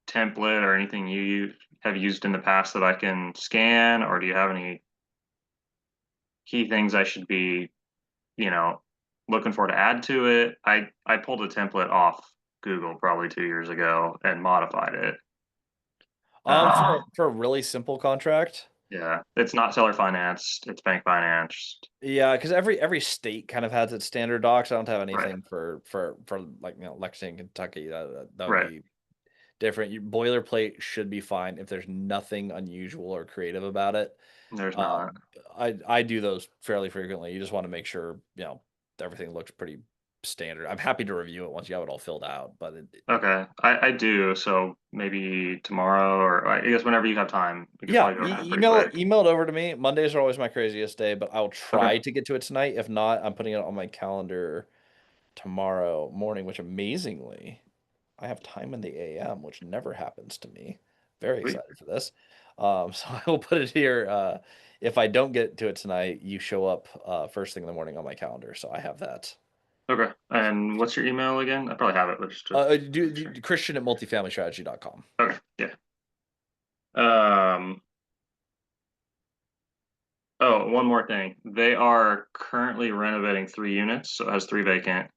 template or anything have used in the past that I can scan, or do you have any key things I should be, you know, looking for to add to it? I pulled a template off Google probably 2 years ago and modified it. For a really simple contract. Yeah, it's not seller financed, it's bank financed. Yeah, because every state kind of has its standard docs. I don't have Right, anything for like Lexington, Kentucky. That would right. be different. Your boilerplate should be fine if there's nothing unusual or creative about it. There's Uh, not. I do those fairly frequently. You just want to make sure everything looks pretty standard. I'm happy to review it once you have it all filled out, but Okay, I do. So maybe tomorrow, or I guess whenever you have time, we could yeah, probably go over it pretty email quick. email it over to me. Mondays are always my craziest day, but I'll Okay, try to get to it tonight. If not, I'm putting it on my calendar tomorrow morning, which amazingly I have time in the AM, which never happens to me. Very sweet. excited for this. So I will put it here. If I don't get to it tonight, you show up first thing in the morning on my calendar. So I have that. Okay, and what's your email again? I probably have it, but just to make sure. Christian at multifamilystrategy.com. Okay, yeah. Um. Oh, one more thing. They are currently renovating 3 units, so it has 3 vacant.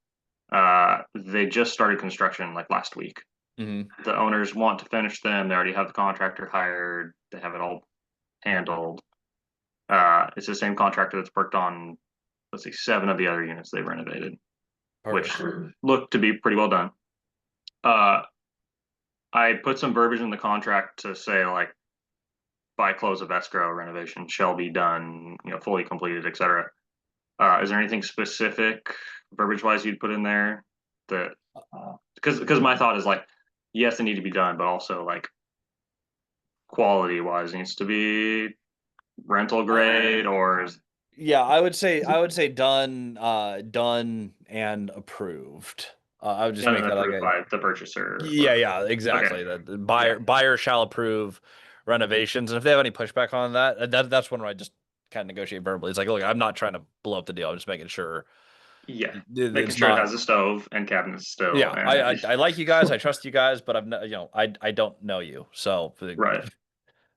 They just started construction like last week. Mm-hmm. The owners want to finish them. They already have the contractor hired. They have it all handled. It's the same contractor that's worked on, let's see, 7 of the other units they renovated, which Perfect. look to be pretty well done. Uh, I put some verbiage in the contract to say like by close of escrow renovation shall be done, fully completed, etc. Is there anything specific verbiage wise you'd put in there that because my thought is like yes they need to be done but also like quality wise needs to be rental grade or Yeah, I would say done and approved. I would just done make and that like approved a by the purchaser yeah, or yeah, okay, exactly. The yeah, buyer shall approve renovations, and if they have any pushback on that's when I just kind of negotiate verbally. It's like, look, I'm not trying to blow up the deal. I'm just making sure yeah, making it's sure it not. has a stove and cabinets still Yeah, I, and I I like you guys. I trust you guys, but I'm not, I don't know you, so right,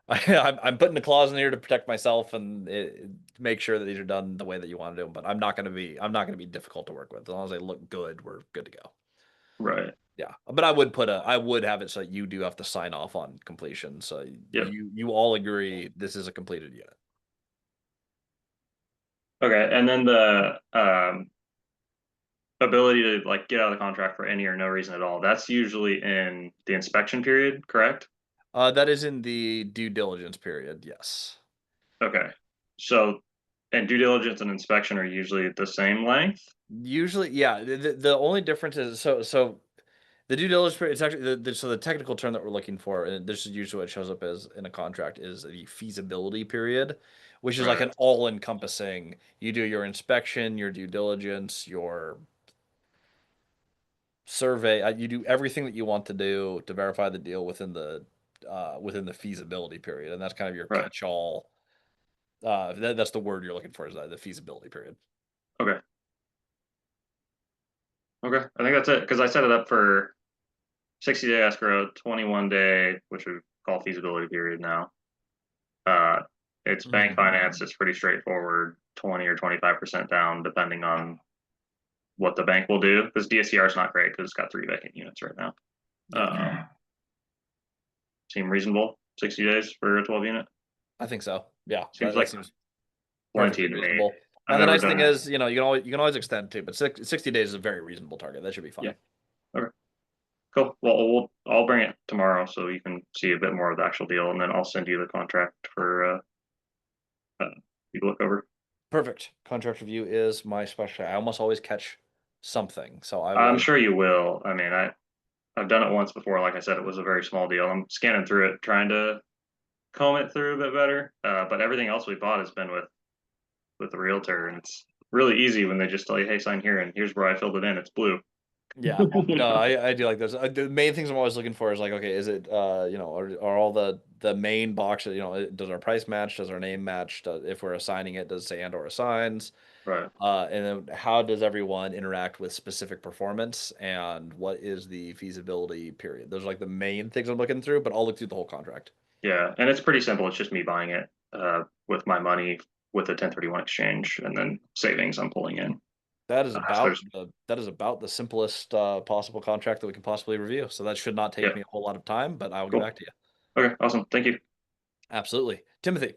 I'm putting the clause in here to protect myself and make sure that these are done the way that you want to do them. But I'm not gonna be difficult to work with as long as they look good. We're good to go. right, Yeah, but I would have it so that you do have to sign off on completion. So yep. you all agree this is a completed unit. Okay, and then the ability to like get out of the contract for any or no reason at all, that's usually in the inspection period, correct? That is in the due diligence period. Yes. Okay. So, and due diligence and inspection are usually the same length? Usually, yeah. The only difference is so the due diligence period. It's actually so the technical term that we're looking for, and this is usually what shows up as in a contract, is the feasibility period, which is like Right. an all-encompassing. You do your inspection, your due diligence, your survey. You do everything that you want to do to verify the deal within the feasibility period, and that's kind of your Right. catch-all. That's the word you're looking for, is the feasibility period. Okay. Okay. I think that's it. Because I set it up for 60-day escrow, 21-day, which we call feasibility period now. It's bank finance. It's pretty straightforward, 20 or 25% down, depending on what the bank will do. This DSCR is not great because it's got 3 vacant units right now. Yeah. Seem reasonable? 60 days for a 12 unit? I think so. Yeah, Seems that like seems plenty perfectly to me. reasonable. I've And the never nice thing done. is, you can always extend too, but 60 days is a very reasonable target. That should be Yeah. fine. Okay. Cool. Well, I'll bring it tomorrow so you can see a bit more of the actual deal, and then I'll send you the contract for you to look over. Perfect. Contract review is my specialty. I almost always catch something, so I I'm will. sure you will. I mean, I've done it once before. Like I said, it was a very small deal. I'm scanning through it, trying to comb it through a bit better. But everything else we bought has been with the realtor, and it's really easy when they just tell you, "Hey, sign here," and here's where I filled it in. It's blue. Yeah, no, I do like those. The main things I'm always looking for is like, okay, is it are all the main boxes, does our price match? Does our name match? If we're assigning it, does it say and or assigns? Right. And then how does everyone interact with specific performance and what is the feasibility period? Those are like the main things I'm looking through, but I'll look through the whole contract. Yeah, and it's pretty simple. It's just me buying it with my money with a 1031 exchange and then savings I'm pulling in. So there's That is about the simplest possible contract that we can possibly review. So that should not take yeah, me a whole lot of time, but I will get cool. back to you. Okay, awesome. Thank you. Absolutely. Timothy.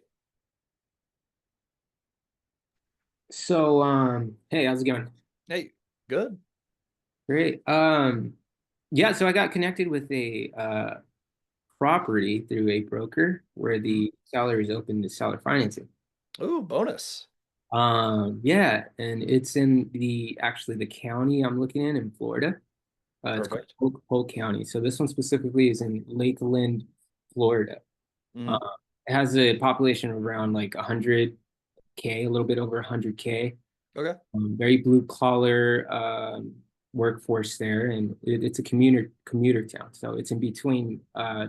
So, hey, how's it going? Hey, good. Great. Yeah, so I got connected with a property through a broker where the seller is open to seller financing. Ooh, bonus. Yeah, and it's in actually the county I'm looking in Florida. It's called Perfect. Polk County. So this one specifically is in Lakeland, Florida. Uh, Mhm. it has a population of around like 100K, a little bit over 100K. Okay. Very blue collar workforce there, and it's a commuter town. So it's in between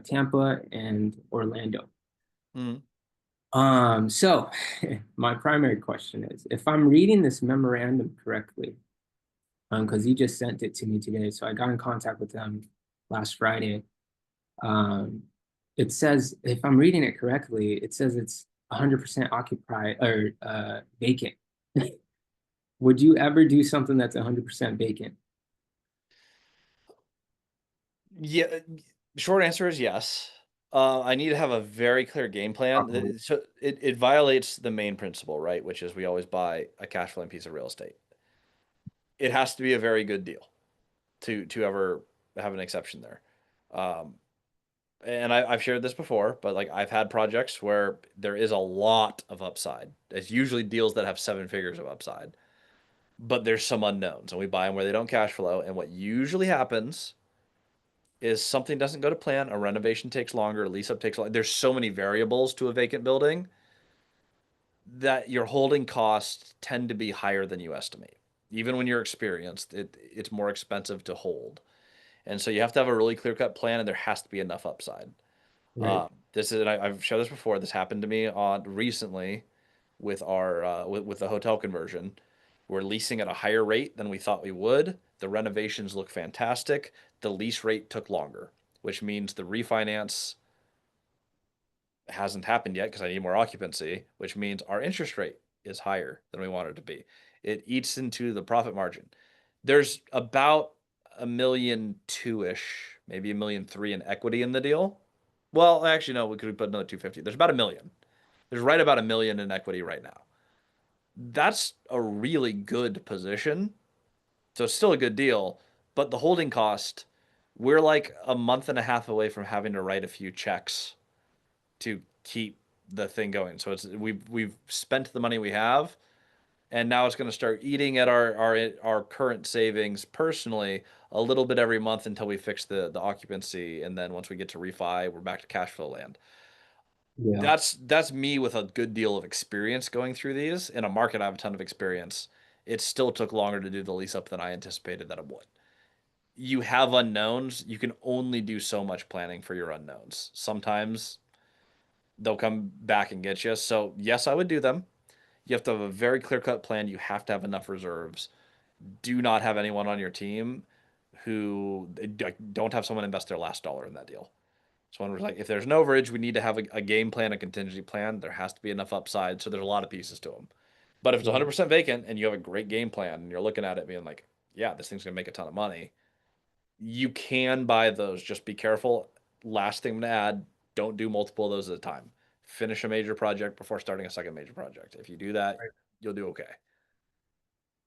Tampa and Orlando. Mhm. So my primary question is, if I'm reading this memorandum correctly, because he just sent it to me today, so I got in contact with them last Friday. Um, it says, if I'm reading it correctly, it says it's 100% occupied or vacant. Would you ever do something that's 100% vacant? Yeah, short answer is yes. I need to have a very clear game plan. So it violates the main principle, right? Which is we always buy a cash flowing piece of real estate. It has to be a very good deal to ever have an exception there. Um, and I've shared this before, but like I've had projects where there is a lot of upside. It's usually deals that have seven figures of upside, but there's some unknowns, and we buy them where they don't cash flow. And what usually happens is something doesn't go to plan, a renovation takes longer, a lease up takes longer. There's so many variables to a vacant building that your holding costs tend to be higher than you estimate. Even when you're experienced, it's more expensive to hold. And so you have to have a really clear cut plan, and there has to be enough upside. Right. This is, and I've shared this before. This happened to me on recently with our with the hotel conversion. We're leasing at a higher rate than we thought we would. The renovations look fantastic. The lease rate took longer, which means the refinance hasn't happened yet because I need more occupancy, which means our interest rate is higher than we want it to be. It eats into the profit margin. There's about a million two ish, maybe a million three in equity in the deal. Well, actually, no, we could put another 250. There's about a million. There's right about a million in equity right now. That's a really good position. So it's still a good deal, but the holding cost, we're like a month and a half away from having to write a few checks to keep the thing going. So we've spent the money we have, and now it's going to start eating at our current savings personally a little bit every month until we fix the occupancy, and then once we get to refi, we're back to cash flow land. Yeah. That's me with a good deal of experience going through these. In a market I have a ton of experience. It still took longer to do the lease up than I anticipated that it would. You have unknowns. You can only do so much planning for your unknowns. Sometimes they'll come back and get you. So, yes, I would do them. You have to have a very clear cut plan. You have to have enough reserves. Do not have anyone on your team who don't have someone invest their last dollar in that deal. So when we're like, if there's an overage, we need to have a game plan, a contingency plan. There has to be enough upside. So there's a lot of pieces to them. But if it's 100% vacant and you have a great game plan and you're looking at it being like, yeah, this thing's going to make a ton of money, you can buy those. Just be careful. Last thing to add, don't do multiple of those at a time. Finish a major project before starting a second major project. If you do that, you'll do okay.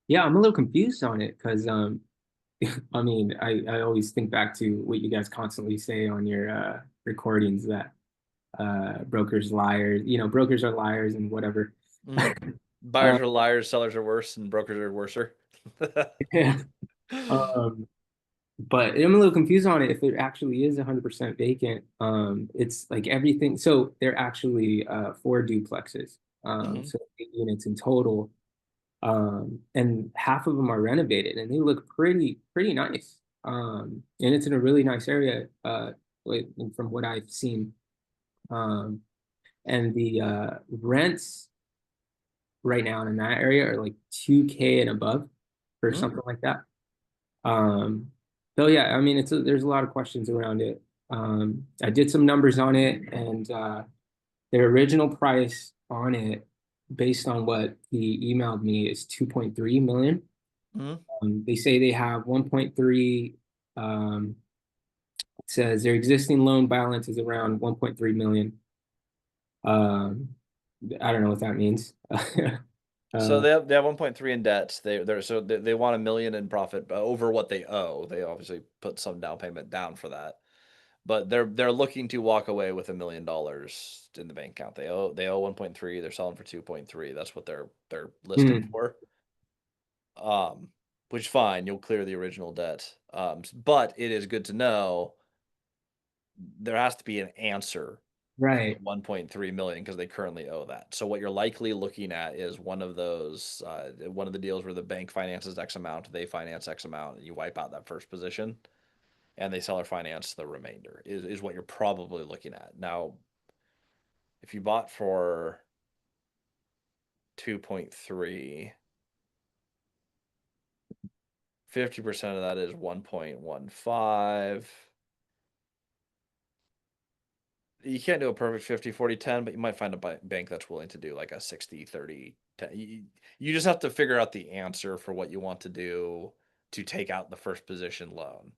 Yeah, I'm a little confused on it because I mean, I always think back to what you guys constantly say on your recordings that brokers liars, brokers are liars and whatever. Buyers are liars, sellers are worse, and brokers are worser. Yeah. Um, but I'm a little confused on it if it actually is 100% vacant. It's like everything. So they're actually four duplexes. Mhm. So 8 units in total. And half of them are renovated, and they look pretty nice. And it's in a really nice area, from what I've seen. And the rents right now in that area are like 2K and above for something like that. So yeah, I mean, there's a lot of questions around it. I did some numbers on it, and their original price on it, based on what he emailed me, is 2.3 million. They say they have 1.3. It says their existing loan balance is around 1.3 million. I don't know what that means. So they have 1.3 in debt. They want $1 million in profit over what they owe. They obviously put some down payment down for that, but they're looking to walk away with $1 million in the bank account. They owe 1.3. They're selling for 2.3. That's what they're listing for. Which is fine. You'll clear the original debt. But it is good to know there has to be an answer. Right. 1.3 million because they currently owe that. So what you're likely looking at is one of those, one of the deals where the bank finances X amount, they finance X amount, and you wipe out that first position, and they seller finance the remainder. Is what you're probably looking at. Now, if you bought for 2.3, 50% of that is 1.15. You can't do a perfect 50-40-10, but you might find a bank that's willing to do like a 60-30-10. You just have to figure out the answer for what you want to do to take out the first position loan.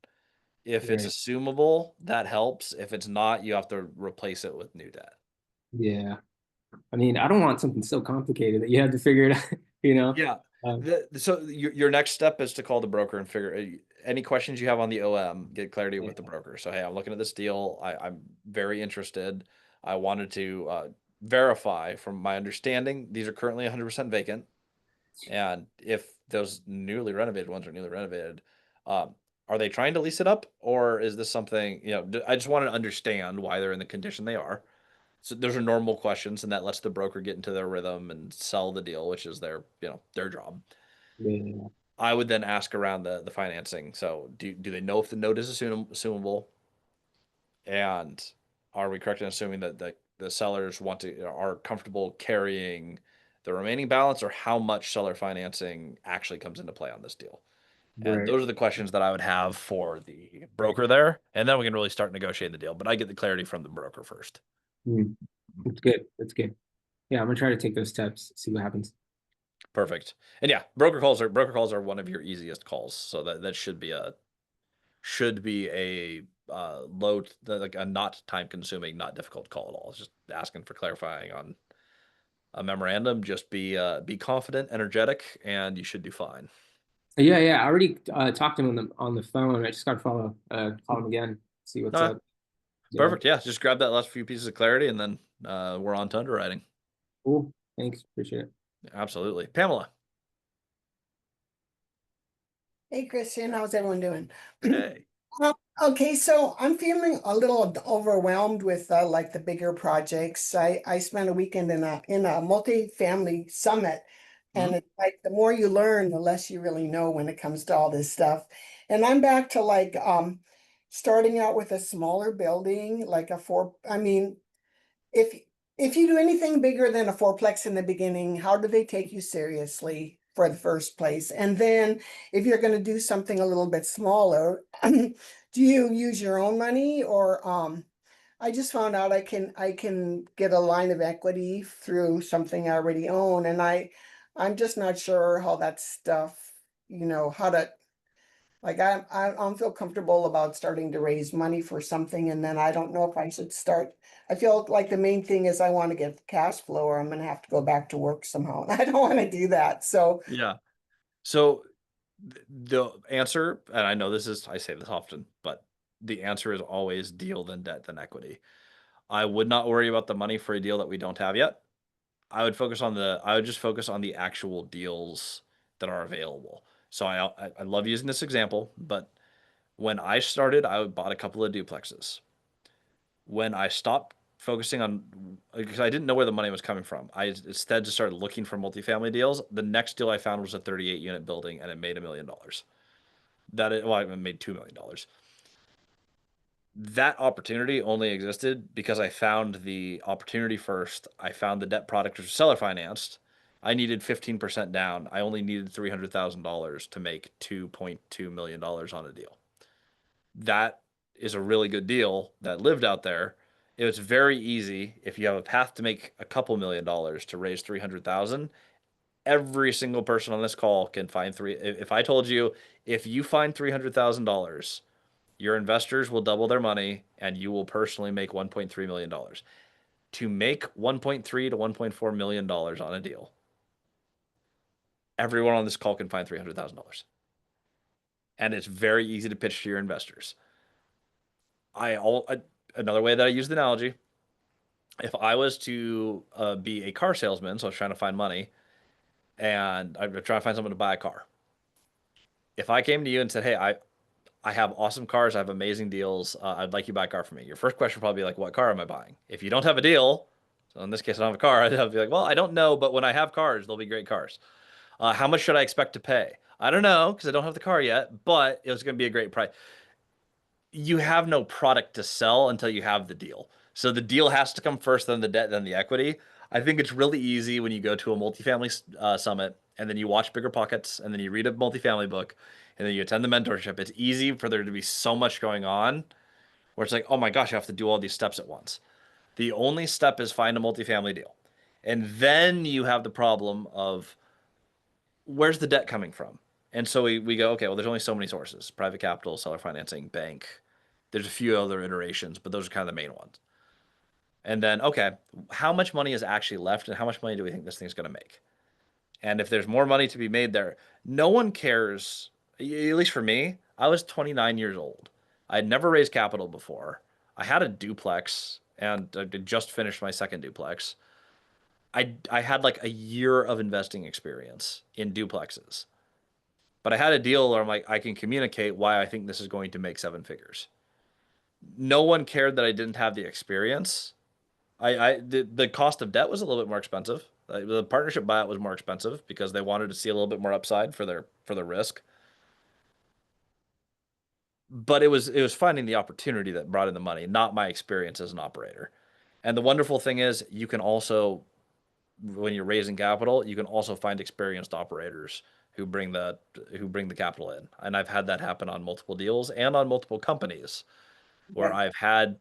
If it's Right. assumable, that helps. If it's not, you have to replace it with new debt. Yeah. I mean, I don't want something so complicated that you have to figure it out, you know? Yeah. So your next step is to call the broker and figure any questions you have on the OM, get clarity with the broker. So, hey, I'm looking at this deal. I'm very interested. I wanted to verify from my understanding, these are currently 100% vacant. And if those newly renovated ones are newly renovated, are they trying to lease it up, or is this something, I just want to understand why they're in the condition they are. So those are normal questions, and that lets the broker get into their rhythm and sell the deal, which is their job. Yeah. I would then ask around the financing. So do they know if the note is assumable? And are we correct in assuming that the sellers are comfortable carrying the remaining balance, or how much seller financing actually comes into play on this deal? And Right. those are the questions that I would have for the broker there. And then we can really start negotiating the deal. But I get the clarity from the broker first. It's good. That's good. Yeah, I'm gonna try to take those steps, see what happens. Perfect. And yeah, broker calls are one of your easiest calls. So that should be a like a not time consuming, not difficult call at all. It's just asking for clarifying on a memorandum. Just be confident, energetic, and you should do fine. Yeah. I already talked to him on the phone. I just gotta call him again, see what's Okay. up. Yeah. Perfect. Yeah, just grab that last few pieces of clarity, and then we're on to underwriting. Cool. Thanks. Appreciate it. Absolutely. Pamela. Hey, Christian, how's everyone doing? Hey. Okay, so I'm feeling a little overwhelmed with like the bigger projects. I spent a weekend in a multifamily summit, and it's like the more you learn, the less you really know when it comes to all this stuff. And I'm back to like starting out with a smaller building, like I mean, if if you do anything bigger than a fourplex in the beginning, how do they take you seriously for the first place? And then if you're going to do something a little bit smaller, do you use your own money, or I just found out I can get a line of equity through something I already own, and I'm just not sure how that stuff, how to, like, I don't feel comfortable about starting to raise money for something, and then I don't know if I should start. I feel like the main thing is I want to get cash flow, or I'm gonna have to go back to work somehow. And I don't want to do that. So Yeah. So the answer, and I know I say this often, but the answer is always deal then debt then equity. I would not worry about the money for a deal that we don't have yet. I would just focus on the actual deals that are available. So I love using this example, but when I started, I bought a couple of duplexes. When I stopped focusing on, because I didn't know where the money was coming from. I instead just started looking for multifamily deals. The next deal I found was a 38 unit building, and it made $1 million. Well, it made $2 million. That opportunity only existed because I found the opportunity first. I found the debt product which was seller financed. I needed 15% down. I only needed $300,000 to make $2.2 million on a deal. That is a really good deal that lived out there. It was very easy if you have a path to make a couple $1 million to raise 300,000. Every single person on this call can find three. If I told you, if you find $300,000, your investors will double their money and you will personally make $1.3 million. To make $1.3 to $1.4 million on a deal, everyone on this call can find $300,000. And it's very easy to pitch to your investors. Another way that I use the analogy, if I was to be a car salesman, so I was trying to find money, and I'm trying to find someone to buy a car. If I came to you and said, "Hey, I have awesome cars, I have amazing deals, I'd like you to buy a car for me," your first question would probably be like, "What car am I buying?" If you don't have a deal, so in this case I don't have a car, I'd be like, "Well, I don't know, but when I have cars, they'll be great cars. How much should I expect to pay?" I don't know because I don't have the car yet, but it was going to be a great price. You have no product to sell until you have the deal. So the deal has to come first, then the debt, then the equity. I think it's really easy when you go to a multifamily summit and then you watch Bigger Pockets and then you read a multifamily book and then you attend the mentorship. It's easy for there to be so much going on where it's like, oh my gosh, I have to do all these steps at once. The only step is find a multifamily deal. And then you have the problem of where's the debt coming from? And so we go, okay, well, there's only so many sources: private capital, seller financing, bank. There's a few other iterations, but those are kind of the main ones. And then, okay, how much money is actually left and how much money do we think this thing's going to make? And if there's more money to be made there, no one cares. At least for me, I was 29 years old. I had never raised capital before. I had a duplex and I just finished my second duplex. I had like a year of investing experience in duplexes. But I had a deal where I'm like, I can communicate why I think this is going to make 7 figures. No one cared that I didn't have the experience. The cost of debt was a little bit more expensive. The partnership buyout was more expensive because they wanted to see a little bit more upside for their risk. But it was finding the opportunity that brought in the money, not my experience as an operator. And the wonderful thing is you can also, when you're raising capital, you can also find experienced operators who bring the capital in. And I've had that happen on multiple deals and on multiple companies where Yeah. I've had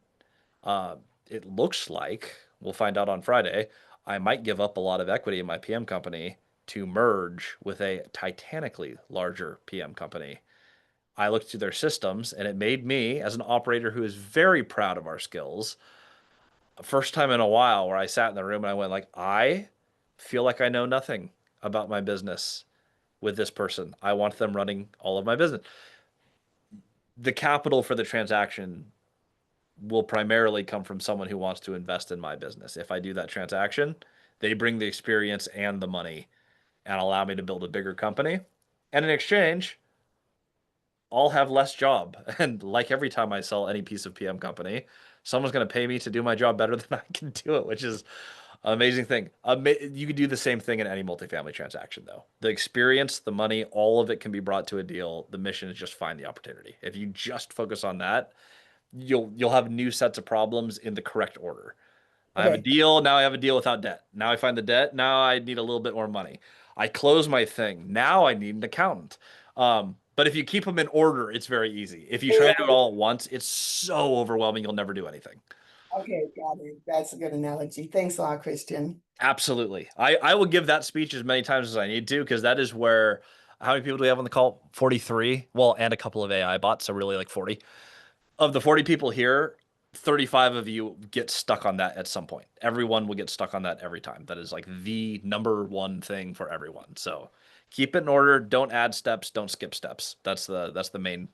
it looks like, we'll find out on Friday, I might give up a lot of equity in my PM company to merge with a titanically larger PM company. I looked through their systems and it made me, as an operator who is very proud of our skills, first time in a while where I sat in the room and I went like, I feel like I know nothing about my business with this person. I want them running all of my business. The capital for the transaction will primarily come from someone who wants to invest in my business. If I do that transaction, they bring the experience and the money and allow me to build a bigger company. And in exchange, I'll have less job. And like every time I sell any piece of PM company, someone's going to pay me to do my job better than I can do it, which is an amazing thing. You could do the same thing in any multifamily transaction, though. The experience, the money, all of it can be brought to a deal. The mission is just find the opportunity. If you just focus on that, you'll have new sets of problems in the correct order. I have a Okay. deal, now I have a deal without debt. Now I find the debt, now I need a little bit more money. I close my thing. Now I need an accountant. But if you keep them in order, it's very easy. If you try to do it all at once, it's so overwhelming, you'll never do anything. Okay, got it. That's a good analogy. Thanks a lot, Christian. Absolutely. I will give that speech as many times as I need to, because that is where, how many people do we have on the call? 43. Well, and a couple of AI bots, so really like 40. Of the 40 people here, 35 of you get stuck on that at some point. Everyone will get stuck on that every time. That is like the number one thing for everyone. So keep it in order. Don't add steps. Don't skip steps. That's the main.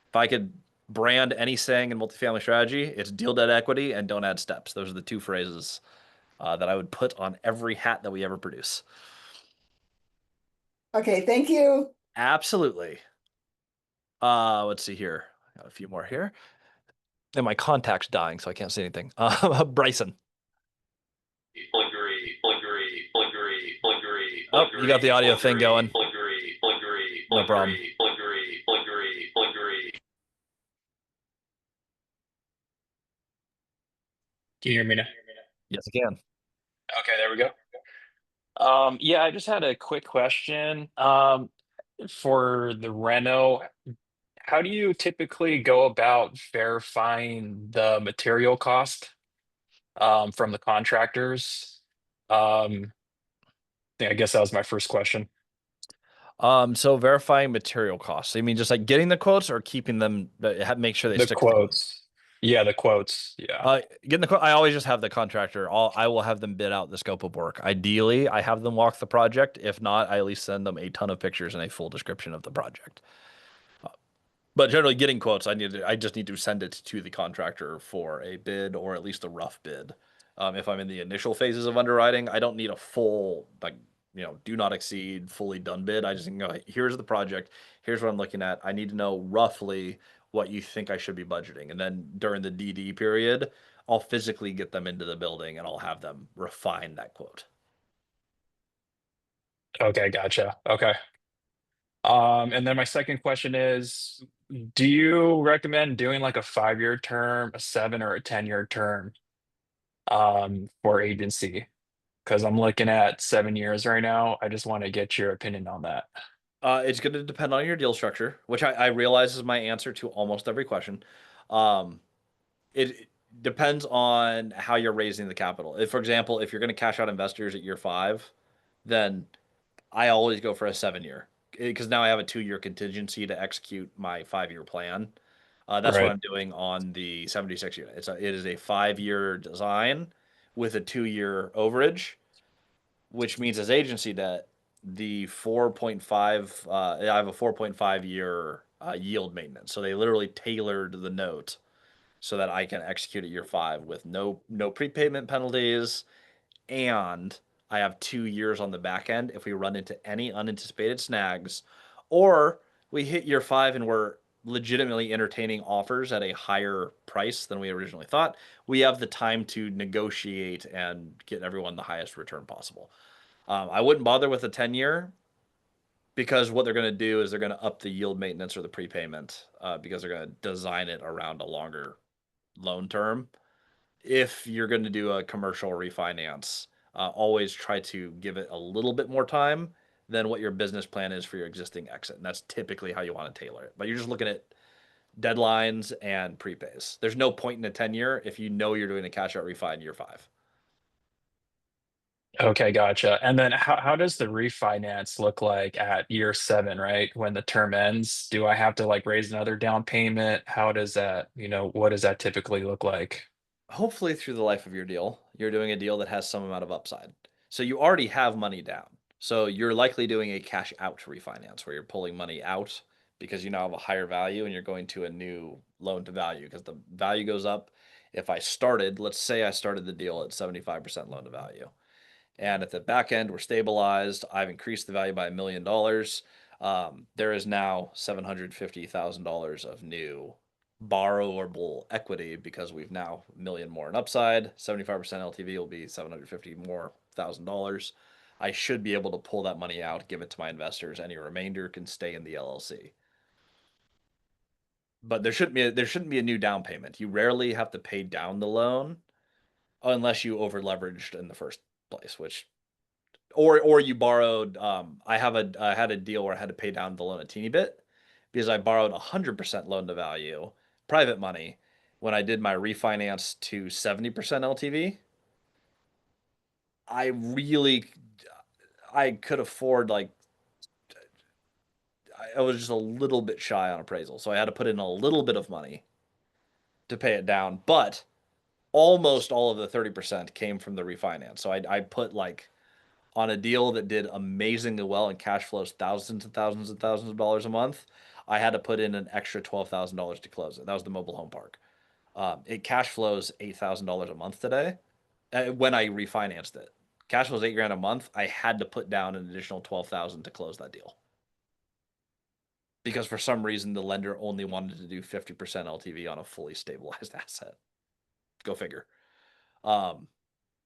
If I could brand any saying in multifamily strategy, it's deal debt equity and don't add steps. Those are the two phrases that I would put on every hat that we ever produce. Okay, thank you. Absolutely. Let's see here. Got a few more here. And my contact's dying, so I can't see anything. Bryson. Oh, you got the audio thing going. No problem. Can you hear me now? Yes, I can. Okay, there we go. Yeah, I just had a quick question. For the reno, how do you typically go about verifying the material cost from the contractors? Um, yeah, I guess that was my first question. So verifying material costs. You mean just like getting the quotes or keeping them, make sure they The stick to the quote? quotes. Yeah, the quotes. Yeah. Getting the quote, I always just have the contractor. I will have them bid out the scope of work. Ideally, I have them walk the project. If not, I at least send them a ton of pictures and a full description of the project. But generally, getting quotes, I just need to send it to the contractor for a bid or at least a rough bid. If I'm in the initial phases of underwriting, I don't need a full do not exceed, fully done bid. I just can go, here's the project, here's what I'm looking at. I need to know roughly what you think I should be budgeting, and then during the DD period, I'll physically get them into the building and I'll have them refine that quote. Okay, gotcha. Okay. And then my second question is, do you recommend doing like a 5-year term, a 7 or a 10-year term for agency? Because I'm looking at 7 years right now. I just want to get your opinion on that. It's going to depend on your deal structure, which I realize is my answer to almost every question. Um, it depends on how you're raising the capital. If, for example, if you're going to cash out investors at year 5, then I always go for a 7-year because now I have a 2-year contingency to execute my 5-year plan. That's what Right. I'm doing on the 76 unit. It is a 5-year design with a 2-year overage, which means as agency debt, the 4.5, I have a 4.5 year yield maintenance. So they literally tailored the note so that I can execute at year 5 with no prepayment penalties, and I have 2 years on the back end if we run into any unanticipated snags, or we hit year 5 and we're legitimately entertaining offers at a higher price than we originally thought. We have the time to negotiate and get everyone the highest return possible. I wouldn't bother with a 10-year because what they're going to do is they're going to up the yield maintenance or the prepayment because they're going to design it around a longer loan term. If you're going to do a commercial refinance, always try to give it a little bit more time than what your business plan is for your existing exit. And that's typically how you want to tailor it. But you're just looking at deadlines and prepays. There's no point in a 10-year if you know you're doing a cash out refi in year 5. Okay, gotcha. And then how does the refinance look like at year 7, right? When the term ends, do I have to like raise another down payment? How does that, what does that typically look like? Hopefully through the life of your deal, you're doing a deal that has some amount of upside. So you already have money down. So you're likely doing a cash out refinance where you're pulling money out because you now have a higher value and you're going to a new loan to value because the value goes up. If let's say I started the deal at 75% loan to value, and at the back end, we're stabilized. I've increased the value by $1 million. There is now $750,000 of new borrowable equity because we've now $1 million more in upside. 75% LTV will be 750 more $1,000. I should be able to pull that money out, give it to my investors. Any remainder can stay in the LLC. But there shouldn't be a new down payment. You rarely have to pay down the loan unless you over leveraged in the first place, which or you borrowed. I had a deal where I had to pay down the loan a teeny bit because I borrowed 100% loan to value, private money, when I did my refinance to 70% LTV. I could afford I was just a little bit shy on appraisal, so I had to put in a little bit of money to pay it down, but almost all of the 30% came from the refinance. So I put on a deal that did amazingly well and cash flows thousands and thousands and thousands of dollars a month, I had to put in an extra $12,000 to close it. That was the mobile home park. It cash flows $8,000 a month today. When I refinanced it, cash flows $8,000 a month. I had to put down an additional 12,000 to close that deal. because for some reason the lender only wanted to do 50% LTV on a fully stabilized asset. Go figure.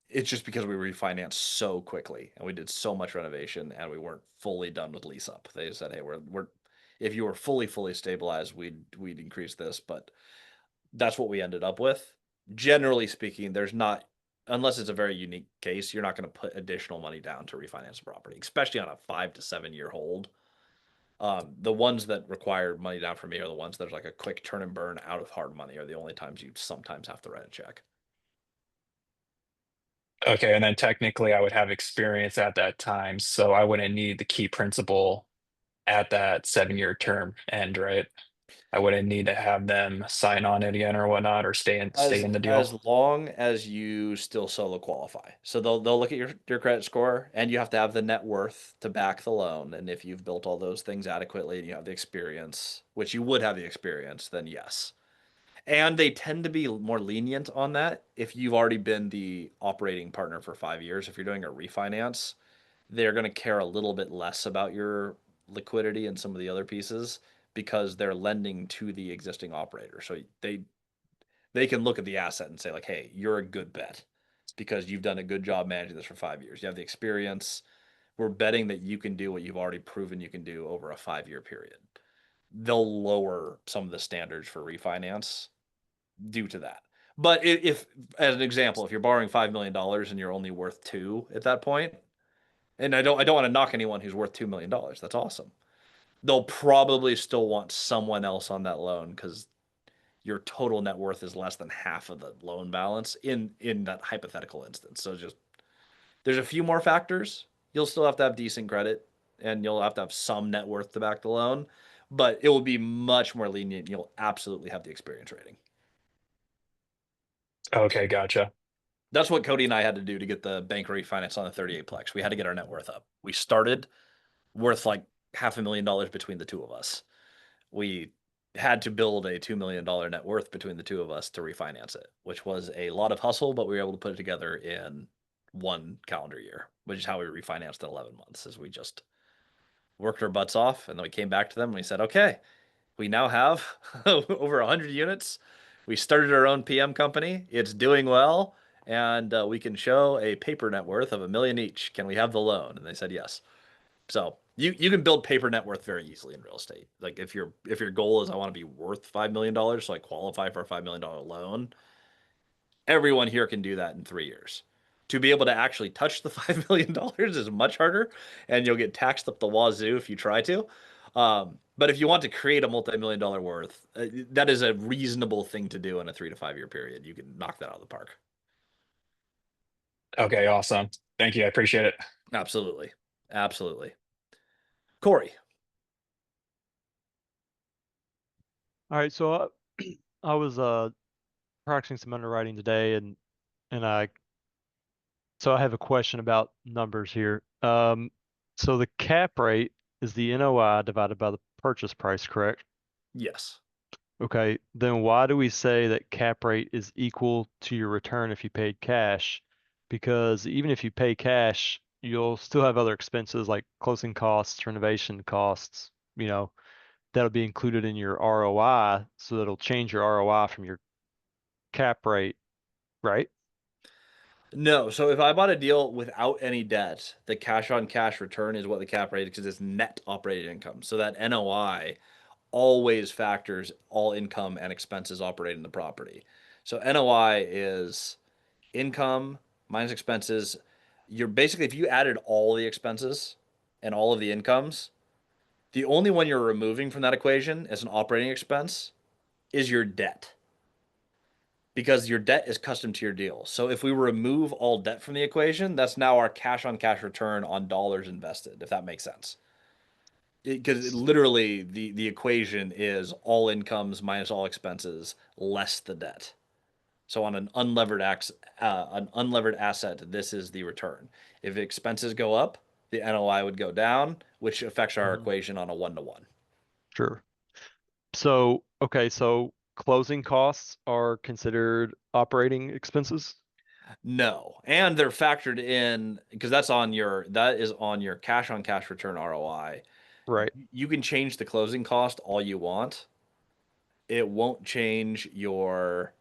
It's just because we refinanced so quickly and we did so much renovation and we weren't fully done with lease up. They said, "Hey, we're if you were fully stabilized, we'd increase this," but that's what we ended up with. Generally speaking, there's not, unless it's a very unique case, you're not going to put additional money down to refinance a property, especially on a 5 to 7 year hold. The ones that require money down for me are the ones that are like a quick turn and burn out of hard money, are the only times you sometimes have to write a check. Okay, and then technically I would have experience at that time, so I wouldn't need the key principal at that 7-year term end, right? I wouldn't need to have them sign on it again or whatnot, or stay in the As deal. long as you still solo qualify. So they'll look at your credit score, and you have to have the net worth to back the loan. And if you've built all those things adequately and you have the experience, which you would have the experience, then yes. And they tend to be more lenient on that if you've already been the operating partner for 5 years. If you're doing a refinance, they're going to care a little bit less about your liquidity and some of the other pieces because they're lending to the existing operator. So they can look at the asset and say like, "Hey, you're a good bet because you've done a good job managing this for 5 years. You have the experience. We're betting that you can do what you've already proven you can do over a 5 year period." They'll lower some of the standards for refinance due to that. But if as an example, if you're borrowing $5 million and you're only worth two at that point, and I don't want to knock anyone who's worth $2 million. That's awesome. They'll probably still want someone else on that loan because your total net worth is less than half of the loan balance in that hypothetical instance. So just there's a few more factors. You'll still have to have decent credit and you'll have to have some net worth to back the loan, but it will be much more lenient. You'll absolutely have the experience rating. Okay, gotcha. That's what Cody and I had to do to get the bank refinance on the 38 plex. We had to get our net worth up. We started worth like $500,000 between the two of us. We had to build a $2 million net worth between the two of us to refinance it, which was a lot of hustle, but we were able to put it together in 1 calendar year, which is how we refinanced in 11 months. Is we just worked our butts off, and then we came back to them and we said, "Okay, we now have over 100 units. We started our own PM company. It's doing well, and we can show a paper net worth of $1 million each. Can we have the loan?" And they said yes. So you can build paper net worth very easily in real estate. Like if your goal is I want to be worth $5 million, so I qualify for a $5 million loan, everyone here can do that in 3 years. To be able to actually touch the $5 million is much harder, and you'll get taxed up the wazoo if you try to. But if you want to create a multi-million-dollar worth, that is a reasonable thing to do in a 3 to 5 year period. You can knock that out of the park. Okay, awesome. Thank you. I appreciate it. Absolutely, absolutely. Corey. All right, so I was practicing some underwriting today, and I have a question about numbers here. So the cap rate is the NOI divided by the purchase price, correct? Yes. Okay, then why do we say that cap rate is equal to your return if you paid cash? Because even if you pay cash, you'll still have other expenses like closing costs, renovation costs, that'll be included in your ROI, so that'll change your ROI from your cap rate, right? No. So if I bought a deal without any debt, the cash on cash return is what the cap rate is because it's net operating income. So that NOI always factors all income and expenses operating the property. So NOI is income minus expenses. You're basically, if you added all the expenses and all of the incomes, the only one you're removing from that equation as an operating expense is your debt because your debt is custom to your deal. So if we remove all debt from the equation, that's now our cash on cash return on dollars invested, if that makes sense. Because literally the equation is all incomes minus all expenses less the debt. So on an unlevered asset, this is the return. If expenses go up, the NOI would go down, which affects our equation on a 1-to-1. Sure. So, okay, so closing costs are considered operating expenses? No, and they're factored in because that is on your cash on cash return ROI. Right. You can change the closing cost all you want. It won't change your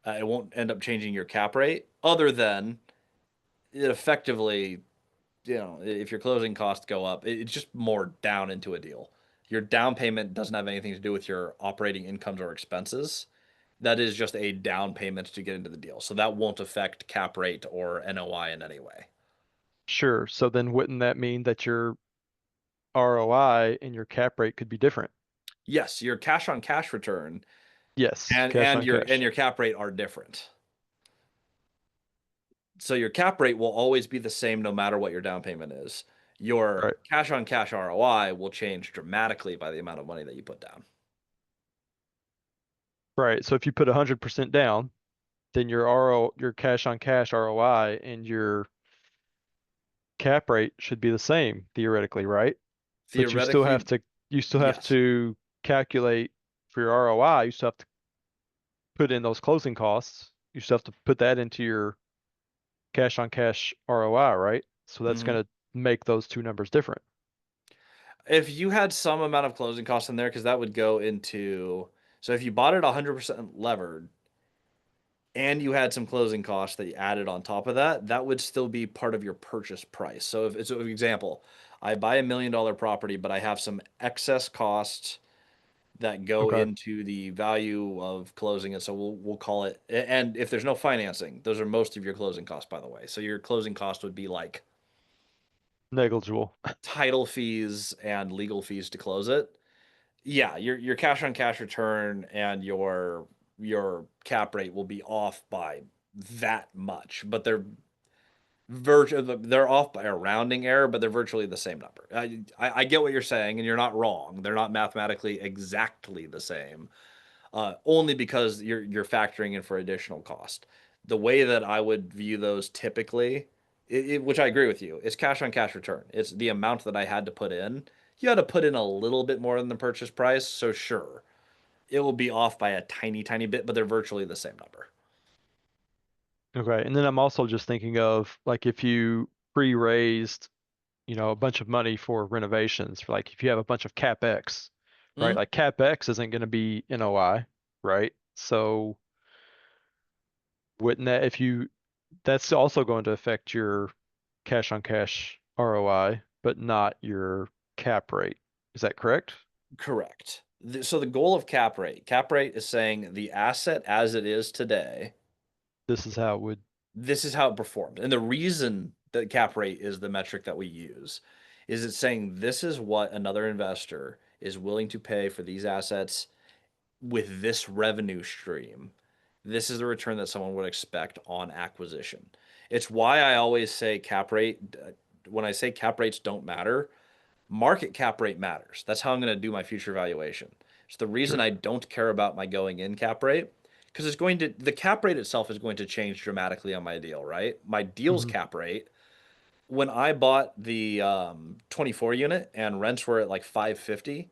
it won't end up changing your cap rate, other than it effectively, if your closing costs go up, it's just more down into a deal. Your down payment doesn't have anything to do with your operating incomes or expenses. That is just a down payment to get into the deal. So that won't affect cap rate or NOI in any way. Sure. So then wouldn't that mean that your ROI and your cap rate could be different? Yes, your cash on cash return Yes, and cash and on your and cash. your cap rate are different. So your cap rate will always be the same no matter what your down payment is. Your Right. cash on cash ROI will change dramatically by the amount of money that you put down. Right. So if you put 100% down, then your cash on cash ROI and your cap rate should be the same theoretically, right? But Theoretically, you still have yes. to calculate for your ROI, you still have to put in those closing costs. You still have to put that into your cash on cash ROI, right? So that's Mhm. going to make those two numbers different. If you had some amount of closing costs in there, because that would go into, so if you bought it 100% levered and you had some closing costs that you added on top of that, that would still be part of your purchase price. So if it's an example, I buy $1 million property, but I have some excess costs that go Okay. into the value of closing it. So we'll call it, and if there's no financing, those are most of your closing costs, by the way. So your closing cost would be like Negligible. title fees and legal fees to close it. Yeah, your cash on cash return and your cap rate will be off by that much, but they're off by a rounding error, but they're virtually the same number. I get what you're saying, and you're not wrong. They're not mathematically exactly the same, only because you're factoring in for additional cost. The way that I would view those typically, which I agree with you, is cash on cash return. It's the amount that I had to put in. You had to put in a little bit more than the purchase price, so sure, it will be off by a tiny, tiny bit, but they're virtually the same number. Okay. And then I'm also just thinking of like if you pre-raised, a bunch of money for renovations, for like if you have a bunch of CapEx, right? Mhm. Like CapEx isn't going to be NOI, right? So wouldn't that if you that's also going to affect your cash on cash ROI, but not your cap rate. Is that correct? Correct. So the goal of cap rate is saying the asset as it is today, This is how it would. this is how it performed. And the reason that cap rate is the metric that we use is it's saying this is what another investor is willing to pay for these assets with this revenue stream. This is the return that someone would expect on acquisition. It's why I always say cap rate, when I say cap rates don't matter, market cap rate matters. That's how I'm going to do my future valuation. It's the reason Sure. I don't care about my going in cap rate, because the cap rate itself is going to change dramatically on my deal, right? My deal's Hmm. cap rate, when I bought the 24 unit and rents were at like 550,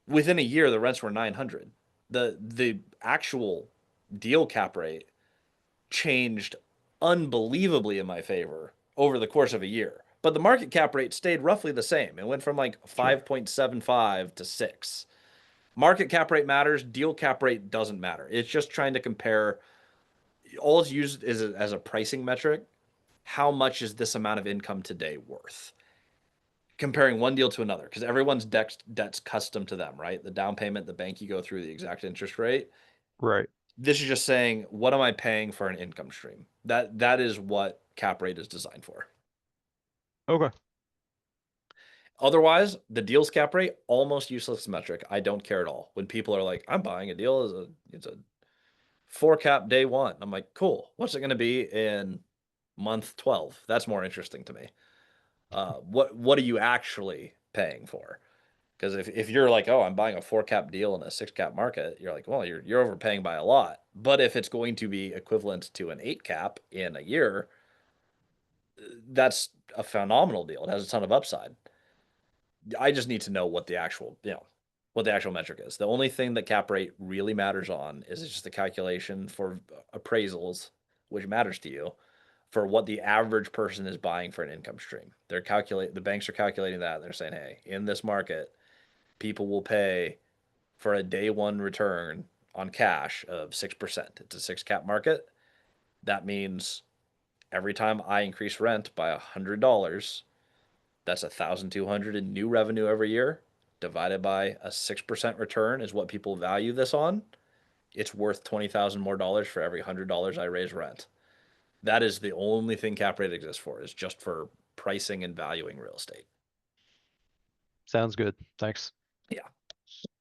within a year the rents were 900. The actual deal cap rate changed unbelievably in my favor over the course of a year. But the market cap rate stayed roughly the same. It went from like Sure. 5.75 to 6. Market cap rate matters, deal cap rate doesn't matter. It's just trying to compare, all it's used is as a pricing metric. How much is this amount of income today worth? Comparing one deal to another, because everyone's debt's custom to them, right? The down payment, the bank you go through, the exact interest rate. Right. This is just saying, what am I paying for an income stream? That is what cap rate is designed for. Okay. Otherwise, the deals cap rate, almost useless metric. I don't care at all. When people are like, I'm buying a deal, it's a 4 cap day one. I'm like, cool. What's it going to be in month 12? That's more interesting to me. What are you actually paying for? Because if you're like, oh, I'm buying a 4 cap deal in a 6 cap market, you're like, well, you're overpaying by a lot. But if it's going to be equivalent to an 8 cap in a year, that's a phenomenal deal. It has a ton of upside. I just need to know what the actual, what the actual metric is. The only thing that cap rate really matters on is just the calculation for appraisals, which matters to you, for what the average person is buying for an income stream. The banks are calculating that. They're saying, hey, in this market, people will pay for a day one return on cash of 6%. It's a 6 cap market. That means every time I increase rent by $100, that's 1,200 in new revenue every year, divided by a 6% return is what people value this on. It's worth 20,000 more dollars for every $100 I raise rent. That is the only thing cap rate exists for, is just for pricing and valuing real estate. Sounds good. Thanks. Yeah.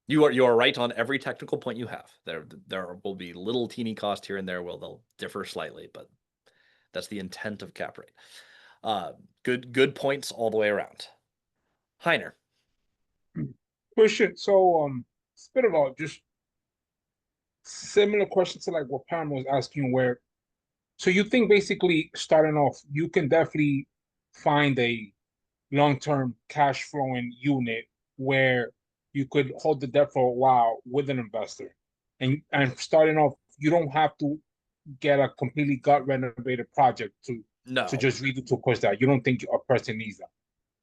You are right on every technical point you have. There will be little teeny cost here and there where they'll differ slightly, but that's the intent of cap rate. Good points all the way around. Heiner. Question. So it's a bit of a just similar question to like what Pam was asking, where so you think basically starting off, you can definitely find a long-term cash flowing unit where you could hold the debt for a while with an investor. And starting off, you don't have to get a completely gut renovated project No. to just redo to push that. You don't think a person needs that.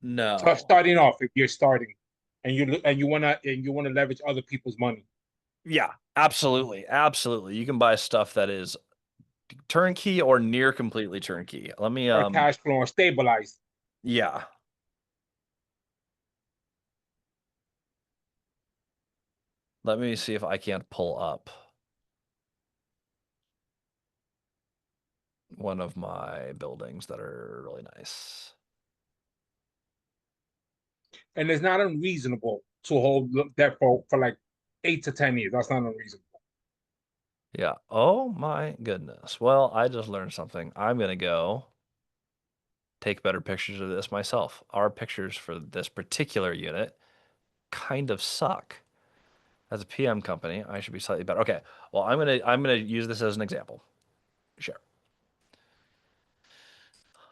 No. So starting off, if you're starting and you wanna leverage other people's money. Yeah, absolutely. Absolutely. You can buy stuff that is turnkey or near completely turnkey. Let me Or cash flow or stabilized. yeah. Let me see if I can't pull up one of my buildings that are really nice. And it's not unreasonable to hold debt for like 8 to 10 years. That's not unreasonable. Yeah. Oh my goodness. Well, I just learned something. I'm gonna go take better pictures of this myself. Our pictures for this particular unit kind of suck. As a PM company, I should be slightly better. Okay. Well, I'm gonna use this as an example. Sure.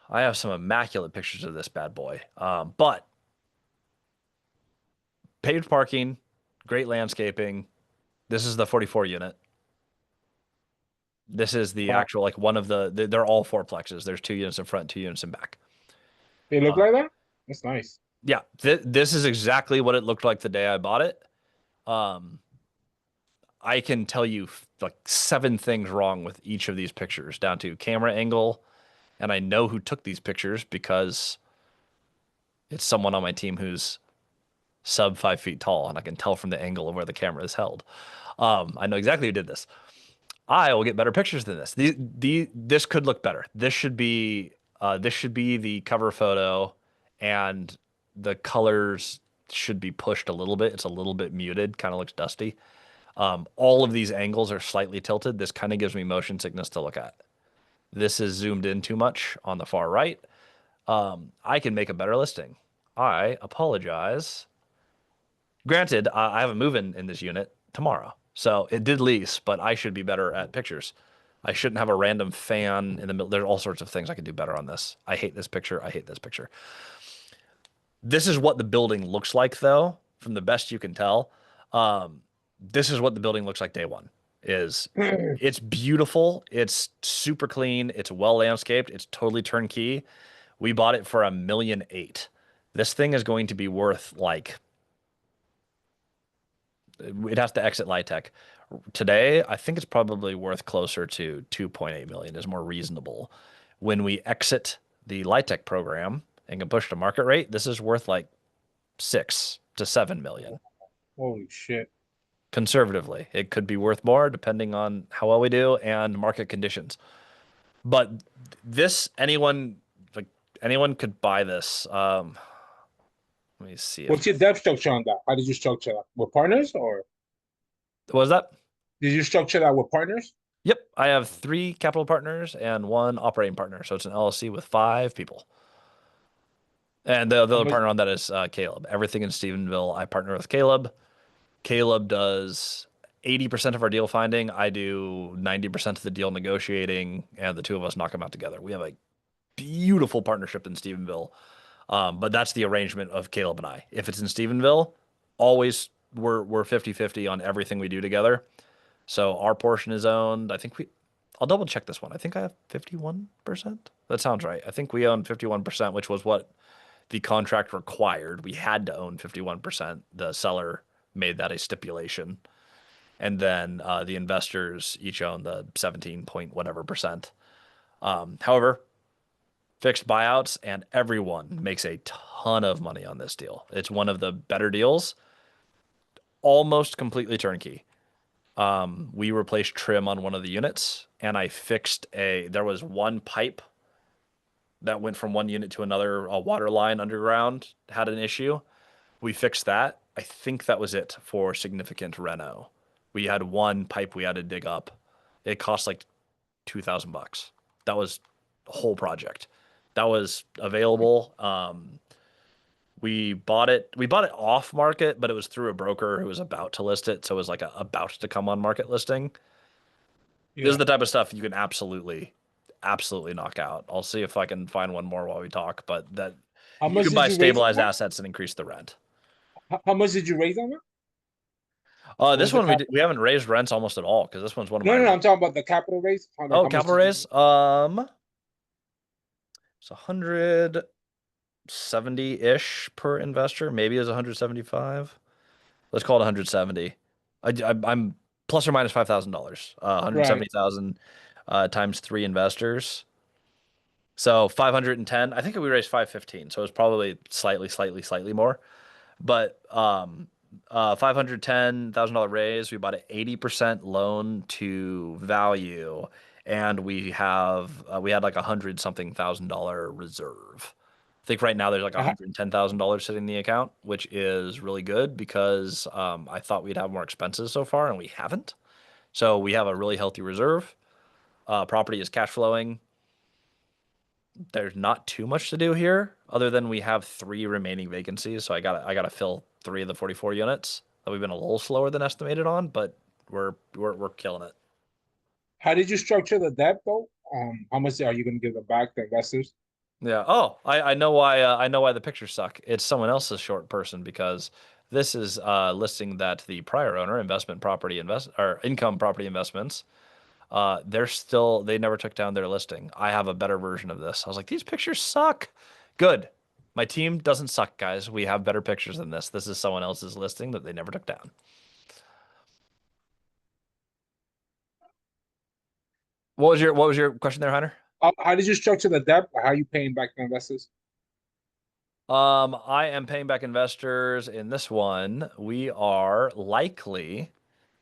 I have some immaculate pictures of this bad boy. But paved parking, great landscaping. This is the 44 unit. This is the Wow. actual, like one of they're all fourplexes. There's 2 units in front, 2 units in back. They look like that? That's nice. Yeah, this is exactly what it looked like the day I bought it. I can tell you like 7 things wrong with each of these pictures, down to camera angle, and I know who took these pictures because it's someone on my team who's sub 5 feet tall, and I can tell from the angle of where the camera is held. I know exactly who did this. I will get better pictures than this. This could look better. This should be the cover photo, and the colors should be pushed a little bit. It's a little bit muted, kind of looks dusty. All of these angles are slightly tilted. This kind of gives me motion sickness to look at. This is zoomed in too much on the far right. I can make a better listing. I apologize. Granted, I have a move-in in this unit tomorrow, so it did lease, but I should be better at pictures. I shouldn't have a random fan in the middle. There's all sorts of things I could do better on this. I hate this picture. I hate this picture. This is what the building looks like, though, from the best you can tell. This is what the building looks like day one. It's beautiful. It's super clean. It's well landscaped. It's totally turnkey. We bought it for $1.8 million. This thing is going to be worth like, it has to exit Litech. Today, I think it's probably worth closer to 2.8 million is more reasonable. When we exit the Litech program and can push to market rate, this is worth like 6 to 7 million. Holy shit. Conservatively, it could be worth more depending on how well we do and market conditions. But anyone could buy this. Let me see. What's your debt structure on that? How did you structure that? With partners or What was that? did you structure that with partners? Yep, I have 3 capital partners and 1 operating partner, so it's an LLC with 5 people. And the other partner on that is Caleb. Everything in Stephenville, I partner with Caleb. Caleb does 80% of our deal finding. I do 90% of the deal negotiating, and the 2 of us knock them out together. We have a beautiful partnership in Stephenville, but that's the arrangement of Caleb and I. If it's in Stephenville, always we're 50-50 on everything we do together. So our portion is owned. I'll double check this one. I think I have 51%. that sounds right. I think we own 51%, which was what the contract required. We had to own 51%. The seller made that a stipulation. And then the investors each own the 17 point whatever percent. However, fixed buyouts and everyone makes a ton of money on this deal. It's one of the better deals, almost completely turnkey. We replaced trim on one of the units, and I fixed there was one pipe that went from one unit to another, a water line underground had an issue. We fixed that. I think that was it for significant reno. We had one pipe we had to dig up. It cost like $2,000. That was the whole project. That was available. We bought it. We bought it off market, but it was through a broker who was about to list it, so it was like a about to come on market listing. This is the type of stuff you can absolutely knock out. I'll see if I can find one more while we talk, but that How you much can did buy you raise on stabilized that? assets and increase the rent. How much did you raise on that? What This was the one we haven't raised rents almost at all because this one's one of No, my no, no. I'm talking about the capital raise. Like, how much capital did you- raise. It's 170-ish per investor. Maybe it's 175. Let's call it 170. I'm plus or minus $5,000. Right. 170,000 times 3 investors. So 510. I think we raised 515. So it's probably slightly more. But $510,000 raise. We bought an 80% loan to value, and we had like $100-something-thousand reserve. I think right now there's like $110,000 sitting in the account, which is really good because I thought we'd have more expenses so far, and we haven't. So we have a really healthy reserve. Property is cash flowing. There's not too much to do here other than we have 3 remaining vacancies. So I gotta fill 3 of the 44 units that we've been a little slower than estimated on, but we're killing it. How did you structure the debt though? How much are you going to give it back to investors? Yeah. Oh, I know why. I know why the pictures suck. It's someone else's short person because this is listing that the prior owner, investment property or income property investments, they never took down their listing. I have a better version of this. I was like, these pictures suck. Good. My team doesn't suck, guys. We have better pictures than this. This is someone else's listing that they never took down. What was your question there, Hunter? How did you structure the debt? How are you paying back the investors? I am paying back investors in this one. We are likely,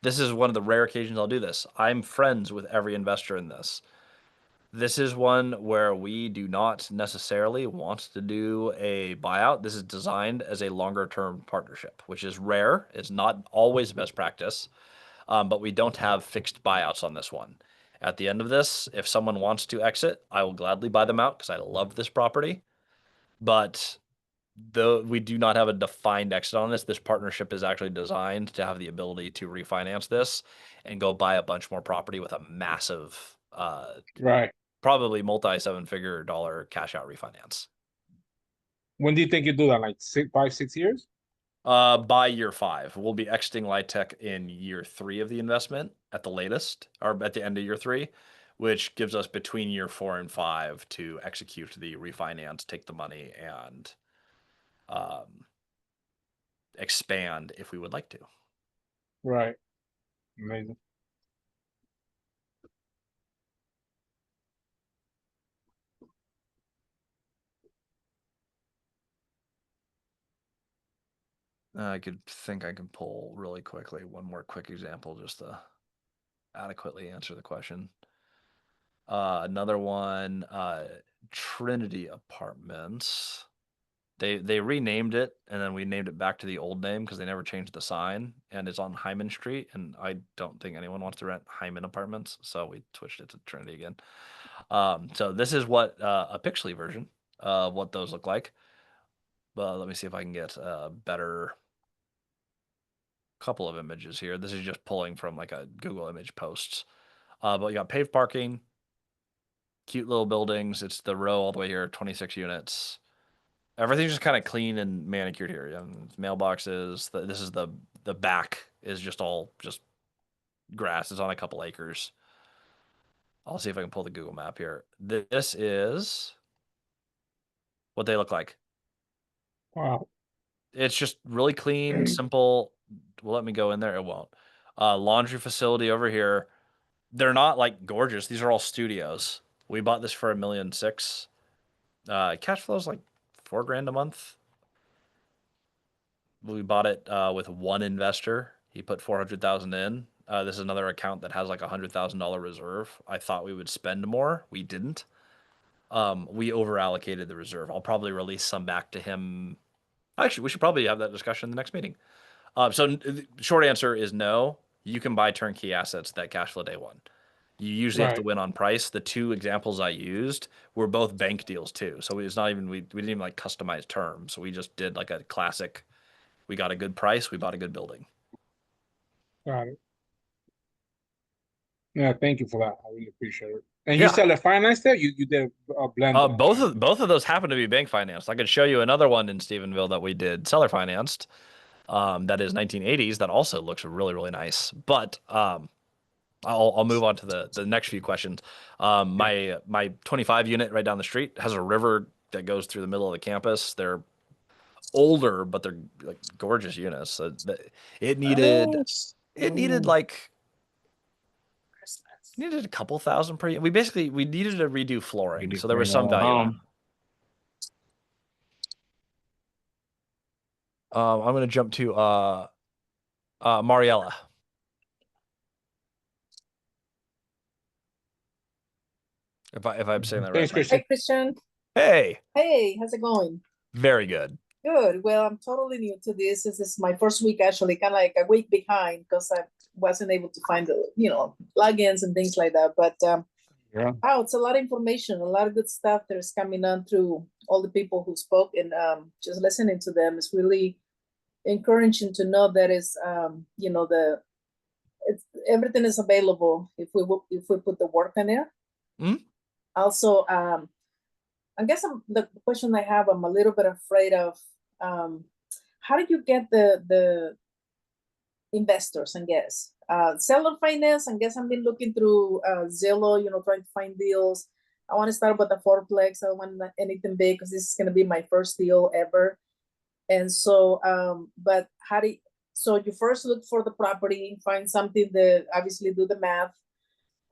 this is one of the rare occasions I'll do this. I'm friends with every investor in this. This is one where we do not necessarily want to do a buyout. This is designed as a longer term partnership, which is rare. It's not always best practice, but we don't have fixed buyouts on this one. At the end of this, if someone wants to exit, I will gladly buy them out because I love this property. But we do not have a defined exit on this. This partnership is actually designed to have the ability to refinance this and go buy a bunch more property with a massive Right. probably multi-7-figure dollar cash out refinance. When do you think you do that? Like 6 years? By year 5. We'll be exiting Lightech in year 3 of the investment at the latest, or at the end of year 3, which gives us between year 4 and 5 to execute the refinance, take the money, and expand if we would like to. Right. Amazing. I could think I can pull really quickly one more quick example just to adequately answer the question. Another one, Trinity Apartments. They renamed it and then we named it back to the old name because they never changed the sign, and it's on Hyman Street, and I don't think anyone wants to rent Hyman Apartments, so we switched it to Trinity again. So this is what a Pixley version of what those look like. Let me see if I can get a better couple of images here. This is just pulling from like a Google image posts. But you got paved parking, cute little buildings. It's the row all the way here, 26 units. Everything's just kind of clean and manicured here. Mailboxes. This is the back is just all just grass. It's on a couple acres. I'll see if I can pull the Google map here. This is what they look like. Wow. It's just really clean, simple. Well, let me go in there. It won't. Laundry facility over here. They're not like gorgeous. These are all studios. We bought this for $1.6 million. Cash flow is like $4,000 a month. We bought it with one investor. He put 400,000 in. This is another account that has like $100,000 reserve. I thought we would spend more. We didn't. We over allocated the reserve. I'll probably release some back to him. Actually, we should probably have that discussion in the next meeting. Short answer is no. You can buy turnkey assets that cash flow day one. You usually have to Right. win on price. The two examples I used were both bank deals too. So it's not even we didn't even like customize terms. We just did like a classic. We got a good price. We bought a good building. Got it. Yeah, thank you for that. I really appreciate it. And you Yeah. sell a finance there? You did a blend. Both of those happen to be bank financed. I could show you another one in Stephenville that we did seller financed. That is 1980s. That also looks really, really nice. But I'll move on to the next few questions. My 25 unit right down the street has a river that goes through the middle of the campus. They're older, but they're like gorgeous units. So it needed like needed a couple thousand per unit. We needed to redo flooring, so there was some value. I'm gonna jump to Mariella. If I'm saying that right. Thanks, Christian. Hi, Christian. Hey, Hey, how's it going? very good. Good. Well, I'm totally new to this. This is my first week, actually, kind of like a week behind because I wasn't able to find the, plugins and things like that. But Yeah. wow, it's a lot of information, a lot of good stuff that is coming on through all the people who spoke, and just listening to them is really encouraging to know that everything is available if we put the work in there. Mhm. Also, I guess the question I have, I'm a little bit afraid of, how do you get the investors, I guess? Seller finance, I guess I've been looking through Zillow, trying to find deals. I want to start with the fourplex. I don't want anything big because this is going to be my first deal ever. And so, but so you first look for the property, find something that obviously do the math.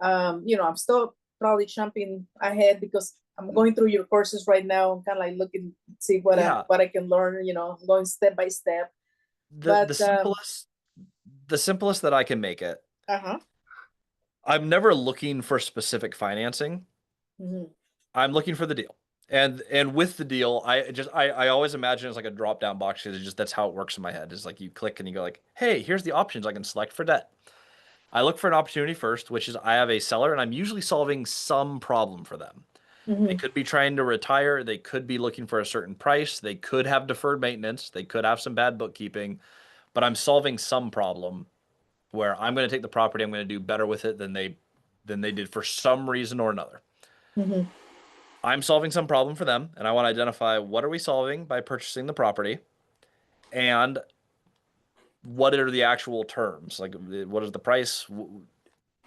I'm still probably jumping ahead because I'm going through your courses right now. I'm kind of like looking to see what I can learn, going step by step. The simplest that I can make it. Uh-huh. I'm never looking for specific financing. Mm-hmm. I'm looking for the deal. And with the deal, I always imagine it's like a drop down box because that's how it works in my head. It's like you click and you go like, hey, here's the options I can select for debt. I look for an opportunity first, which is I have a seller and I'm usually solving some problem for them. Mm-hmm. They could be trying to retire. They could be looking for a certain price. They could have deferred maintenance. They could have some bad bookkeeping, but I'm solving some problem where I'm going to take the property. I'm going to do better with it than they did for some reason or another. Mm-hmm. I'm solving some problem for them, and I want to identify what are we solving by purchasing the property, and what are the actual terms? Like, what is the price?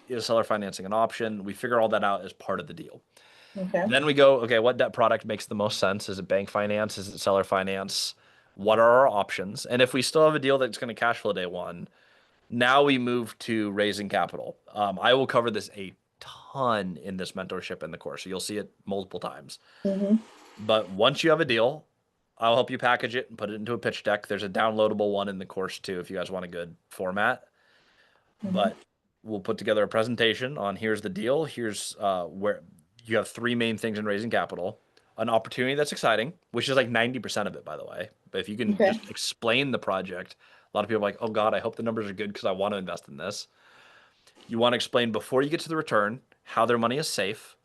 Is seller financing an option? We figure all that out as part of the deal. Okay. Then we go, okay, what debt product makes the most sense? Is it bank finance? Is it seller finance? What are our options? And if we still have a deal that's going to cash flow day one, now we move to raising capital. I will cover this a ton in this mentorship in the course. So you'll see it multiple times. Mm-hmm. But once you have a deal, I'll help you package it and put it into a pitch deck. There's a downloadable one in the course too, if you guys want a good format. Mm-hmm. But we'll put together a presentation on here's the deal. Here's where you have three main things in raising capital. An opportunity that's exciting, which is like 90% of it, by the way. But if you can just explain the project, a lot of people are like, oh God, I hope the numbers are good because I want to invest in this. You want to explain before you get to the return how their money is safe.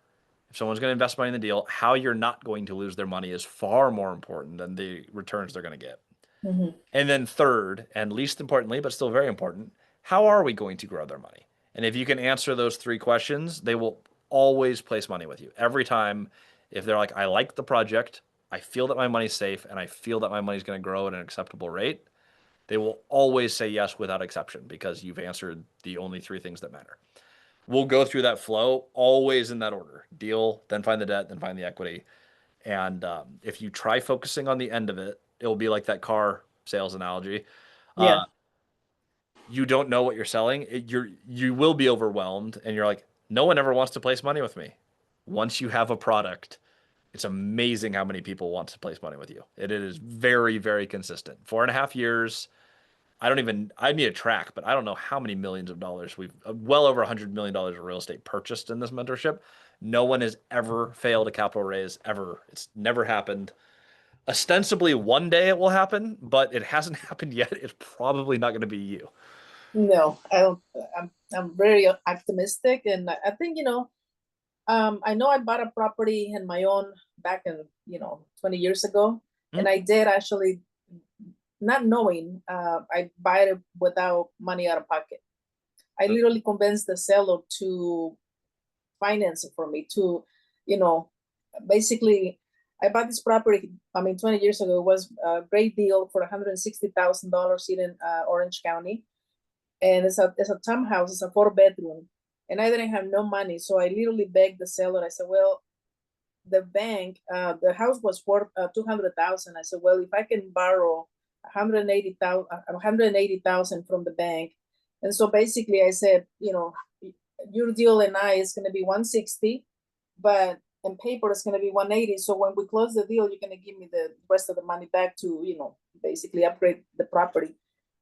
If someone's going to invest money in the deal, how you're not going to lose their money is far more important than the returns they're going to get. Mm-hmm. And then third, and least importantly, but still very important, how are we going to grow their money? And if you can answer those three questions, they will always place money with you. Every time, if they're like, I like the project, I feel that my money's safe, and I feel that my money's going to grow at an acceptable rate, they will always say yes without exception because you've answered the only three things that matter. we'll go through that flow always in that order: deal, then find the debt, then find the equity. And if you try focusing on the end of it, it will be like that car sales analogy. Yeah. You don't know what you're selling. You will be overwhelmed, and you're like, no one ever wants to place money with me. Once you have a product, it's amazing how many people want to place money with you. It is very, very consistent. 4.5 years. I need a track, but I don't know how many millions of dollars we've, well over $100 million of real estate purchased in this mentorship. No one has ever failed a capital raise, ever. It's never happened. Ostensibly, one day it will happen, but it hasn't happened yet. It's probably not going to be you. No, I don't. I'm very optimistic, and I think, I know I bought a property in my own back in 20 years ago, and I did actually, not knowing, I buy it without money out of pocket. I literally convinced the seller to finance it for me to, you know, basically, I bought this property, 20 years ago. It was a great deal for $160,000 here in Orange County. And it's a townhouse, it's a 4 bedroom. And I didn't have no money. So I literally begged the seller. I said, well, the bank, the house was worth 200,000. I said, well, if I can borrow 180,000 from the bank. And so basically I said, your deal and I is going to be 160, but in paper it's going to be 180. So when we close the deal, you're going to give me the rest of the money back to, basically upgrade the property.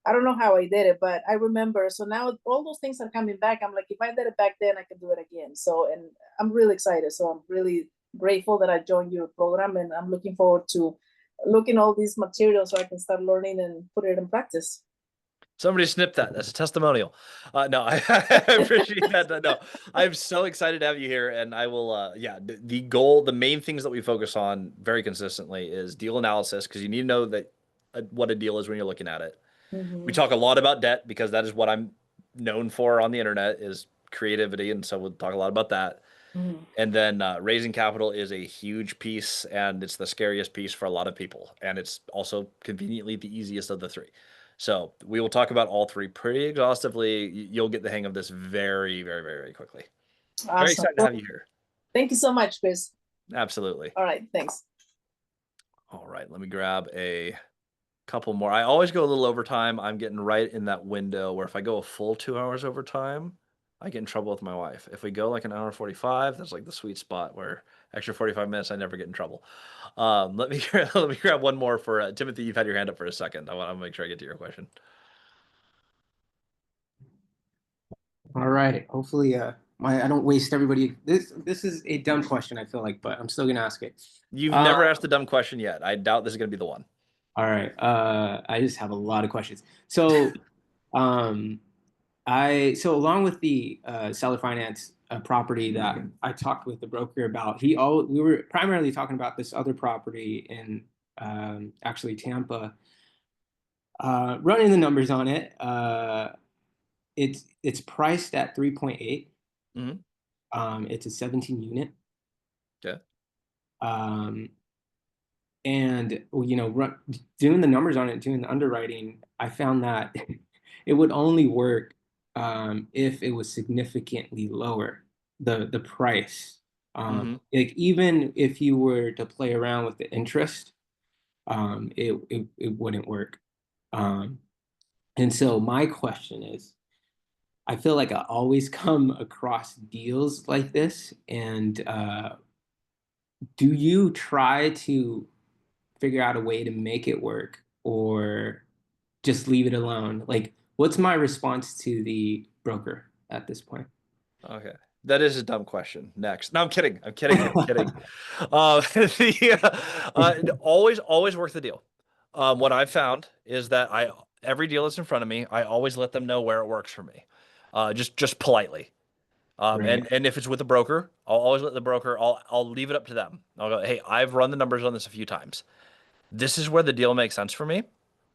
I don't know how I did it, but I remember. So now all those things are coming back. I'm like, if I did it back then, I can do it again. So, and I'm really excited. So I'm really grateful that I joined your program, and I'm looking forward to looking all these materials so I can start learning and put it in practice. Somebody snip that. That's a testimonial. No, I appreciate that. No, I'm so excited to have you here, and I will. Yeah, the goal, the main things that we focus on very consistently is deal analysis, because you need to know that what a deal is when you're looking at it. We talk a lot about debt because that is what I'm known for on the internet, is creativity, and so we'll talk a lot about that. And then raising capital is a huge piece, and it's the scariest piece for a lot of people, and it's also conveniently the easiest of the three. So we will talk about all three pretty exhaustively. You'll get the hang of this very, very, very, very quickly. Very Awesome. excited to have you here. Thank you so much, Chris. Absolutely. All right, thanks. All right, let me grab a couple more. I always go a little overtime. I'm getting right in that window where if I go a full 2 hours overtime, I get in trouble with my wife. If we go like an hour 45, that's like the sweet spot where extra 45 minutes, I never get in trouble. Let me let me grab one more for Timothy. You've had your hand up for a second. I want to make sure I get to your question. All right. Hopefully, I don't waste everybody. This is a dumb question, I feel like, but I'm still gonna ask it. You've never asked a dumb question yet. I doubt this is gonna be the one. All right. I just have a lot of questions. So, so along with the seller finance property that I talked with the broker about, we were primarily talking about this other property in actually Tampa. Running the numbers on it, it's priced at 3.8. It's a 17 unit. Okay. And doing the numbers on it, doing the underwriting, I found that it would only work if it was significantly lower, the price. Like even if you were to play around with the interest, it wouldn't work. And so my question is, I feel like I always come across deals like this, and do you try to figure out a way to make it work, or just leave it alone? Like, what's my response to the broker at this point? Okay. That is a dumb question. Next. No, I'm kidding. I'm kidding. I'm kidding. Always work the deal. What I've found is that every deal that's in front of me, I always let them know where it works for me. Just politely. Right. And if it's with a broker, I'll always let the broker, I'll leave it up to them. I'll go, hey, I've run the numbers on this a few times. This is where the deal makes sense for me.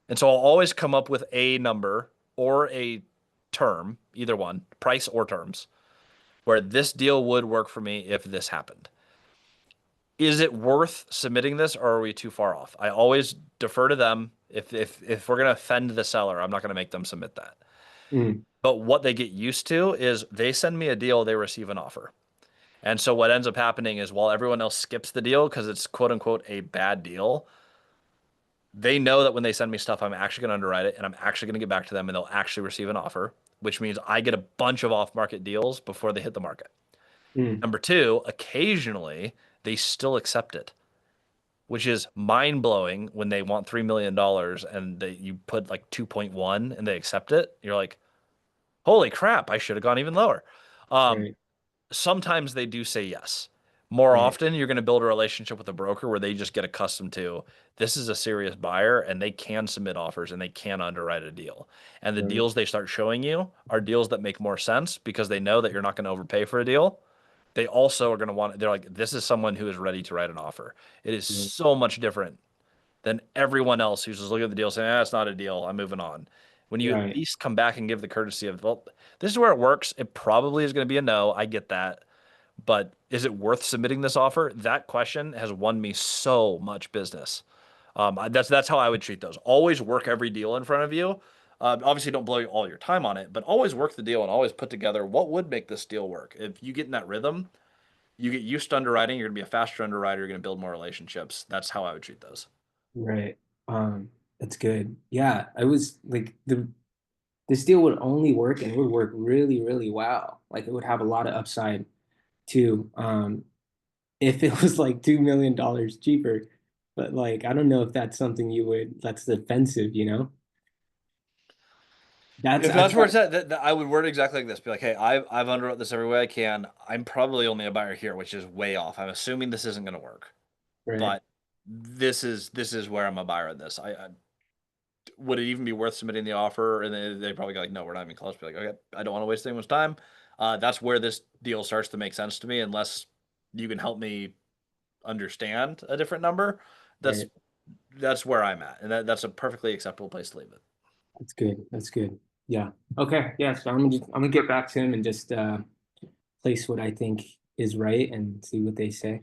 And so I'll always come up with a number or a term, either one, price or terms, where this deal would work for me if this happened. Is it worth submitting this, or are we too far off? I always defer to them. If we're gonna offend the seller, I'm not gonna make them submit that. Mm, But what they get used to is they send me a deal, they receive an offer. And so what ends up happening is while everyone else skips the deal because it's quote unquote a bad deal, they know that when they send me stuff, I'm actually going to underwrite it and I'm actually going to get back to them and they'll actually receive an offer, which means I get a bunch of off market deals before they hit the market. mm, Number two, occasionally they still accept it, which is mind blowing when they want $3 million and you put like 2.1 and they accept it. You're like, holy crap, I should have gone even lower. right, Sometimes they do say yes. More right, often, you're going to build a relationship with a broker where they just get accustomed to this is a serious buyer and they can submit offers and they can underwrite a deal. And the right, deals they start showing you are deals that make more sense because they know that you're not going to overpay for a deal. They also are going to want, they're like, this is someone who is ready to write an offer. It is right, so much different than everyone else who's just looking at the deal saying, it's not a deal. I'm moving on. When you at right, least come back and give the courtesy of, well, this is where it works. It probably is going to be a no. I get that. But is it worth submitting this offer? That question has won me so much business. That's how I would treat those. Always work every deal in front of you. Obviously, don't blow all your time on it, but always work the deal and always put together what would make this deal work. If you get in that rhythm, you get used to underwriting. You're gonna be a faster underwriter. You're gonna build more relationships. That's how I would treat those. right. That's good. Yeah, I was like this deal would only work and it would work really, really well. Like it would have a lot of upside too. If it was like $2 million cheaper. But like I don't know if that's something that's defensive, you know? That's If I that's where thought it's at, I would word it exactly like this. Be like, hey, I've underwrote this every way I can. I'm probably only a buyer here, which is way off. I'm assuming this isn't gonna work, right, but this is where I'm a buyer in this. I would it even be worth submitting the offer? And they probably go like, no, we're not even close. Be like, okay, I don't want to waste anyone's time. That's where this deal starts to make sense to me, unless you can help me understand a different number. That's right. that's where I'm at, and that's a perfectly acceptable place to leave it. That's good. That's good. Yeah. Okay. Yeah. So I'm gonna get back to him and just place what I think is right and see what they say.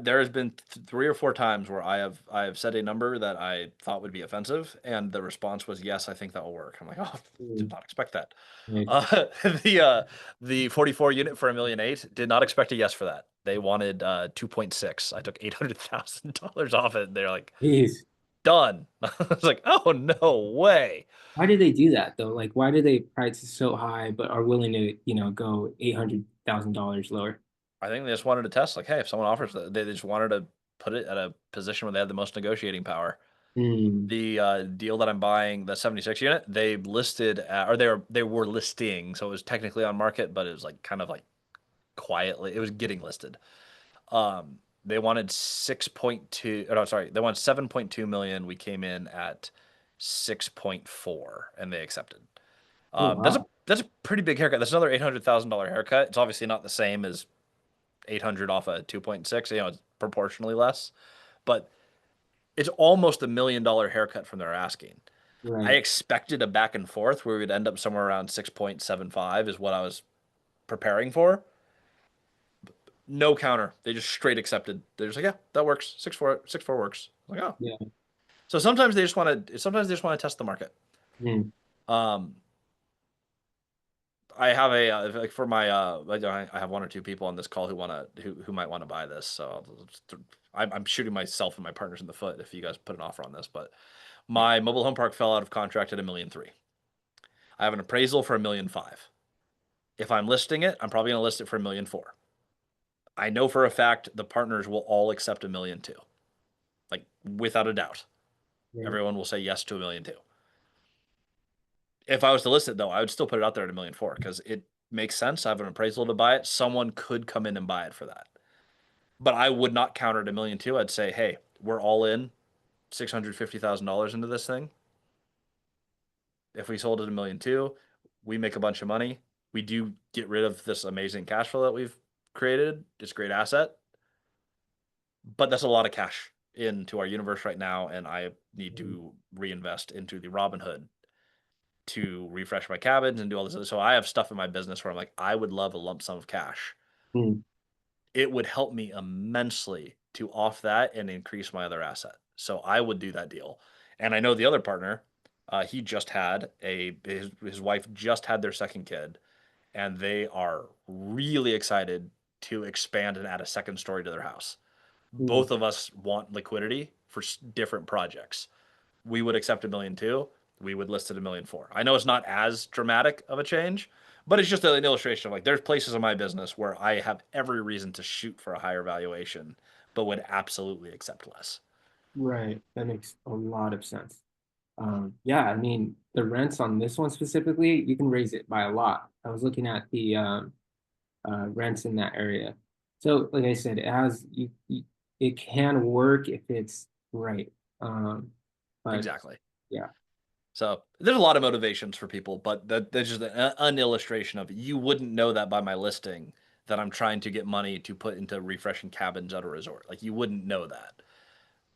There has been 3 or 4 times where I have said a number that I thought would be offensive, and the response was, "Yes, I think that will work." I'm like, "Oh, did Mm, not expect that." right. Uh, the uh, the 44 unit for $1,000,008 did not expect a yes for that. They wanted 2.6. I took $800,000 off it. They're like, Jeez. "Done." I was like, "Oh no way!" Why do they do that though? Like, why do they price it so high but are willing to, go $800,000 lower? I think they just wanted to test, like, hey, if someone offers that, they just wanted to put it at a position where they had the most negotiating power. Hmm. The deal that I'm buying, the 76 unit, they listed or they were listing, so it was technically on market, but it was like kind of like quietly, it was getting listed. They wanted 6.2, or no, sorry, they wanted 7.2 million. We came in at 6.4, and they accepted. Oh That's a wow. that's a pretty big haircut. That's another $800,000 haircut. It's obviously not the same as 800 off a 2.6. It's proportionally less, but it's almost $1 million haircut from their asking. I Right. expected a back and forth where we'd end up somewhere around 6.75 is what I was preparing for. No counter. They just straight accepted. They're just like, yeah, that works. 6.4 works. I'm like, oh. Yeah. So sometimes they just want to test the market. Hmm. Um, I have a like for my I have 1 or 2 people on this call who might want to buy this. So I'm shooting myself and my partners in the foot if you guys put an offer on this. But my mobile home park fell out of contract at 1,300,000. I have an appraisal for 1,500,000. If I'm listing it, I'm probably going to list it for 1,400,000. I know for a fact the partners will all accept 1,200,000, like without a doubt. Right. Everyone will say yes to 1,200,000. If I was to list it though, I would still put it out there at 1,400,000 because it makes sense. I have an appraisal to buy it. Someone could come in and buy it for that. But I would not counter at 1,200,000. I'd say, hey, we're all in $650,000 into this thing. If we sold it at 1,200,000, we make a bunch of money. We do get rid of this amazing cash flow that we've created. It's a great asset, but that's a lot of cash into our universe right now, and I need to reinvest into the Robinhood to refresh my cabins and do all this other. So I have stuff in my business where I'm like, I would love a lump sum of cash. Hmm. It would help me immensely to off that and increase my other asset. So I would do that deal. And I know the other partner, He just had his wife just had their second kid, and they are really excited to expand and add a second story to their house. Mm. Both of us want liquidity for different projects. We would accept $1.2 million. We would list it $1.4 million. I know it's not as dramatic of a change, but it's just an illustration of like there's places in my business where I have every reason to shoot for a higher valuation, but would absolutely accept less. Right. That makes a lot of sense. Yeah, I mean, the rents on this one specifically, you can raise it by a lot. I was looking at the rents in that area. So, like I said, it has it can work if it's right. But Exactly. yeah, So there's a lot of motivations for people, but that's just an illustration of you wouldn't know that by my listing that I'm trying to get money to put into refreshing cabins at a resort. Like you wouldn't know that,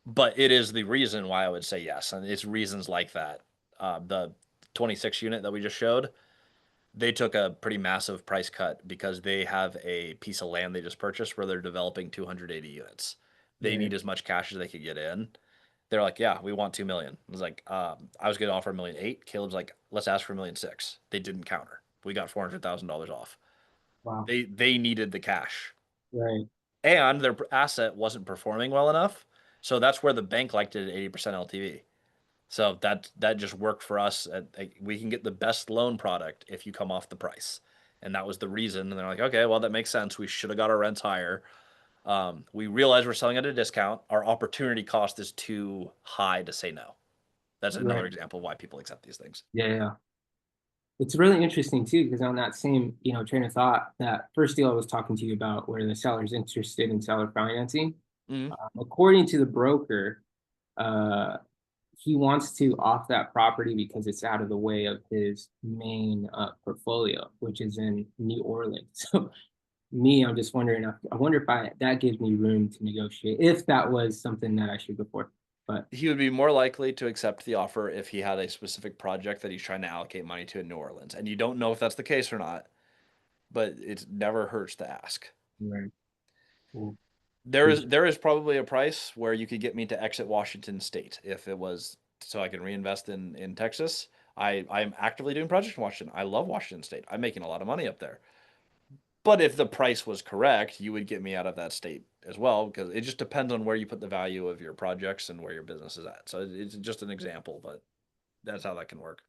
but it is the reason why I would say yes, and it's reasons like that. The 26 unit that we just showed, they took a pretty massive price cut because they have a piece of land they just purchased where they're developing 280 units. They right, need as much cash as they could get in. They're like, yeah, we want 2 million. I was like, I was going to offer 1.8 million. Caleb's like, let's ask for 1.6 million. They didn't counter. We got $400,000 off. wow, They needed the cash, right, and their asset wasn't performing well enough. So that's where the bank liked it at 80% LTV. So that just worked for us. We can get the best loan product if you come off the price, and that was the reason. And they're like, okay, well that makes sense. We should have got our rents higher. We realize we're selling at a discount. Our opportunity cost is too high to say no. That's another right. example of why people accept these things. Yeah, yeah. It's really interesting too, because on that same, train of thought, that first deal I was talking to you about where the seller's interested in seller financing, Mhm. according to the broker, uh, he wants to off that property because it's out of the way of his main portfolio, which is in New Orleans. So me, I'm just wondering, I wonder if that gives me room to negotiate, if that was something that I should go for. But He would be more likely to accept the offer if he had a specific project that he's trying to allocate money to in New Orleans. And you don't know if that's the case or not, but it never hurts to ask. right. Cool. There is probably a price where you could get me to exit Washington State if it was so I can reinvest in Texas. I'm actively doing projects in Washington. I love Washington State. I'm making a lot of money up there. But if the price was correct, you would get me out of that state as well because it just depends on where you put the value of your projects and where your business is at. So it's just an example, but that's how that can work.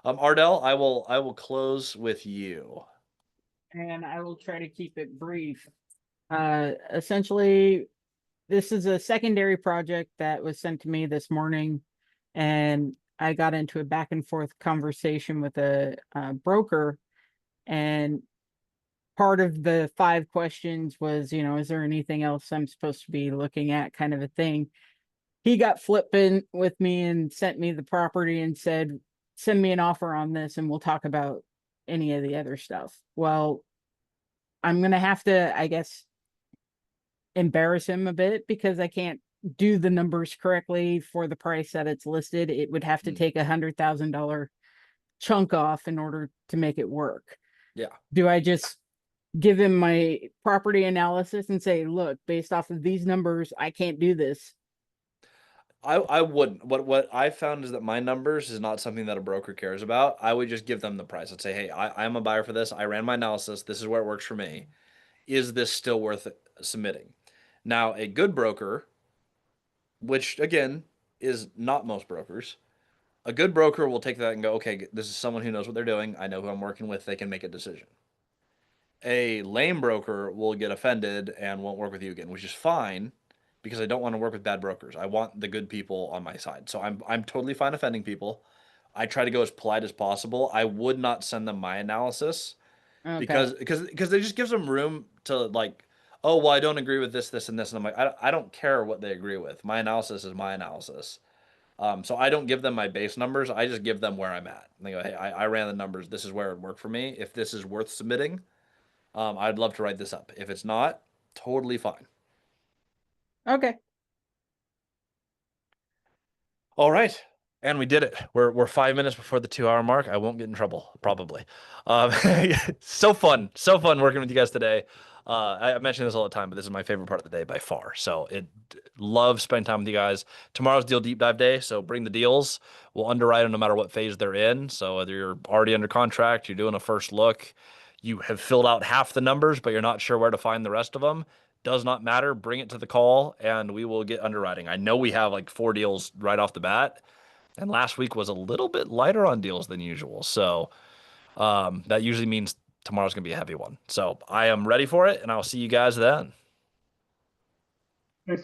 Ardell, I will close with you. And I will try to keep it brief. Essentially, this is a secondary project that was sent to me this morning, and I got into a back and forth conversation with a broker, and part of the 5 questions was, is there anything else I'm supposed to be looking at, kind of a thing. He got flippant with me and sent me the property and said, send me an offer on this and we'll talk about any of the other stuff. Well, I'm gonna have to, I guess, embarrass him a bit because I can't do the numbers correctly for the price that it's listed. It would have to take $100,000 chunk off in order to make it work. Yeah. Do I just give him my property analysis and say, look, based off of these numbers, I can't do this? I wouldn't. What I found is that my numbers is not something that a broker cares about. I would just give them the price. I'd say, hey, I'm a buyer for this. I ran my analysis. This is where it works for me. Is this still worth submitting? Now, a good broker, which again is not most brokers, a good broker will take that and go, okay, this is someone who knows what they're doing. I know who I'm working with. They can make a decision. A lame broker will get offended and won't work with you again, which is fine because I don't want to work with bad brokers. I want the good people on my side. So I'm totally fine offending people. I try to go as polite as possible. I would not send them my analysis Okay. because it just gives them room to like, oh well, I don't agree with this, this, and this, and I'm like, I don't care what they agree with. My analysis is my analysis. So I don't give them my base numbers. I just give them where I'm at. And they go, hey, I ran the numbers. This is where it worked for me. If this is worth submitting, I'd love to write this up. If it's not, totally fine. Okay. All right. And we did it. We're 5 minutes before the 2 hour mark. I won't get in trouble, probably. So fun working with you guys today. I mention this all the time, but this is my favorite part of the day by far. So love spending time with you guys. Tomorrow's deal deep dive day, so bring the deals. We'll underwrite them no matter what phase they're in. So whether you're already under contract, you're doing a first look, you have filled out half the numbers, but you're not sure where to find the rest of them. Does not matter. Bring it to the call, and we will get underwriting. I know we have like 4 deals right off the bat, and last week was a little bit lighter on deals than usual. So that usually means tomorrow's going to be a heavy one. So I am ready for it, and I'll see you guys then.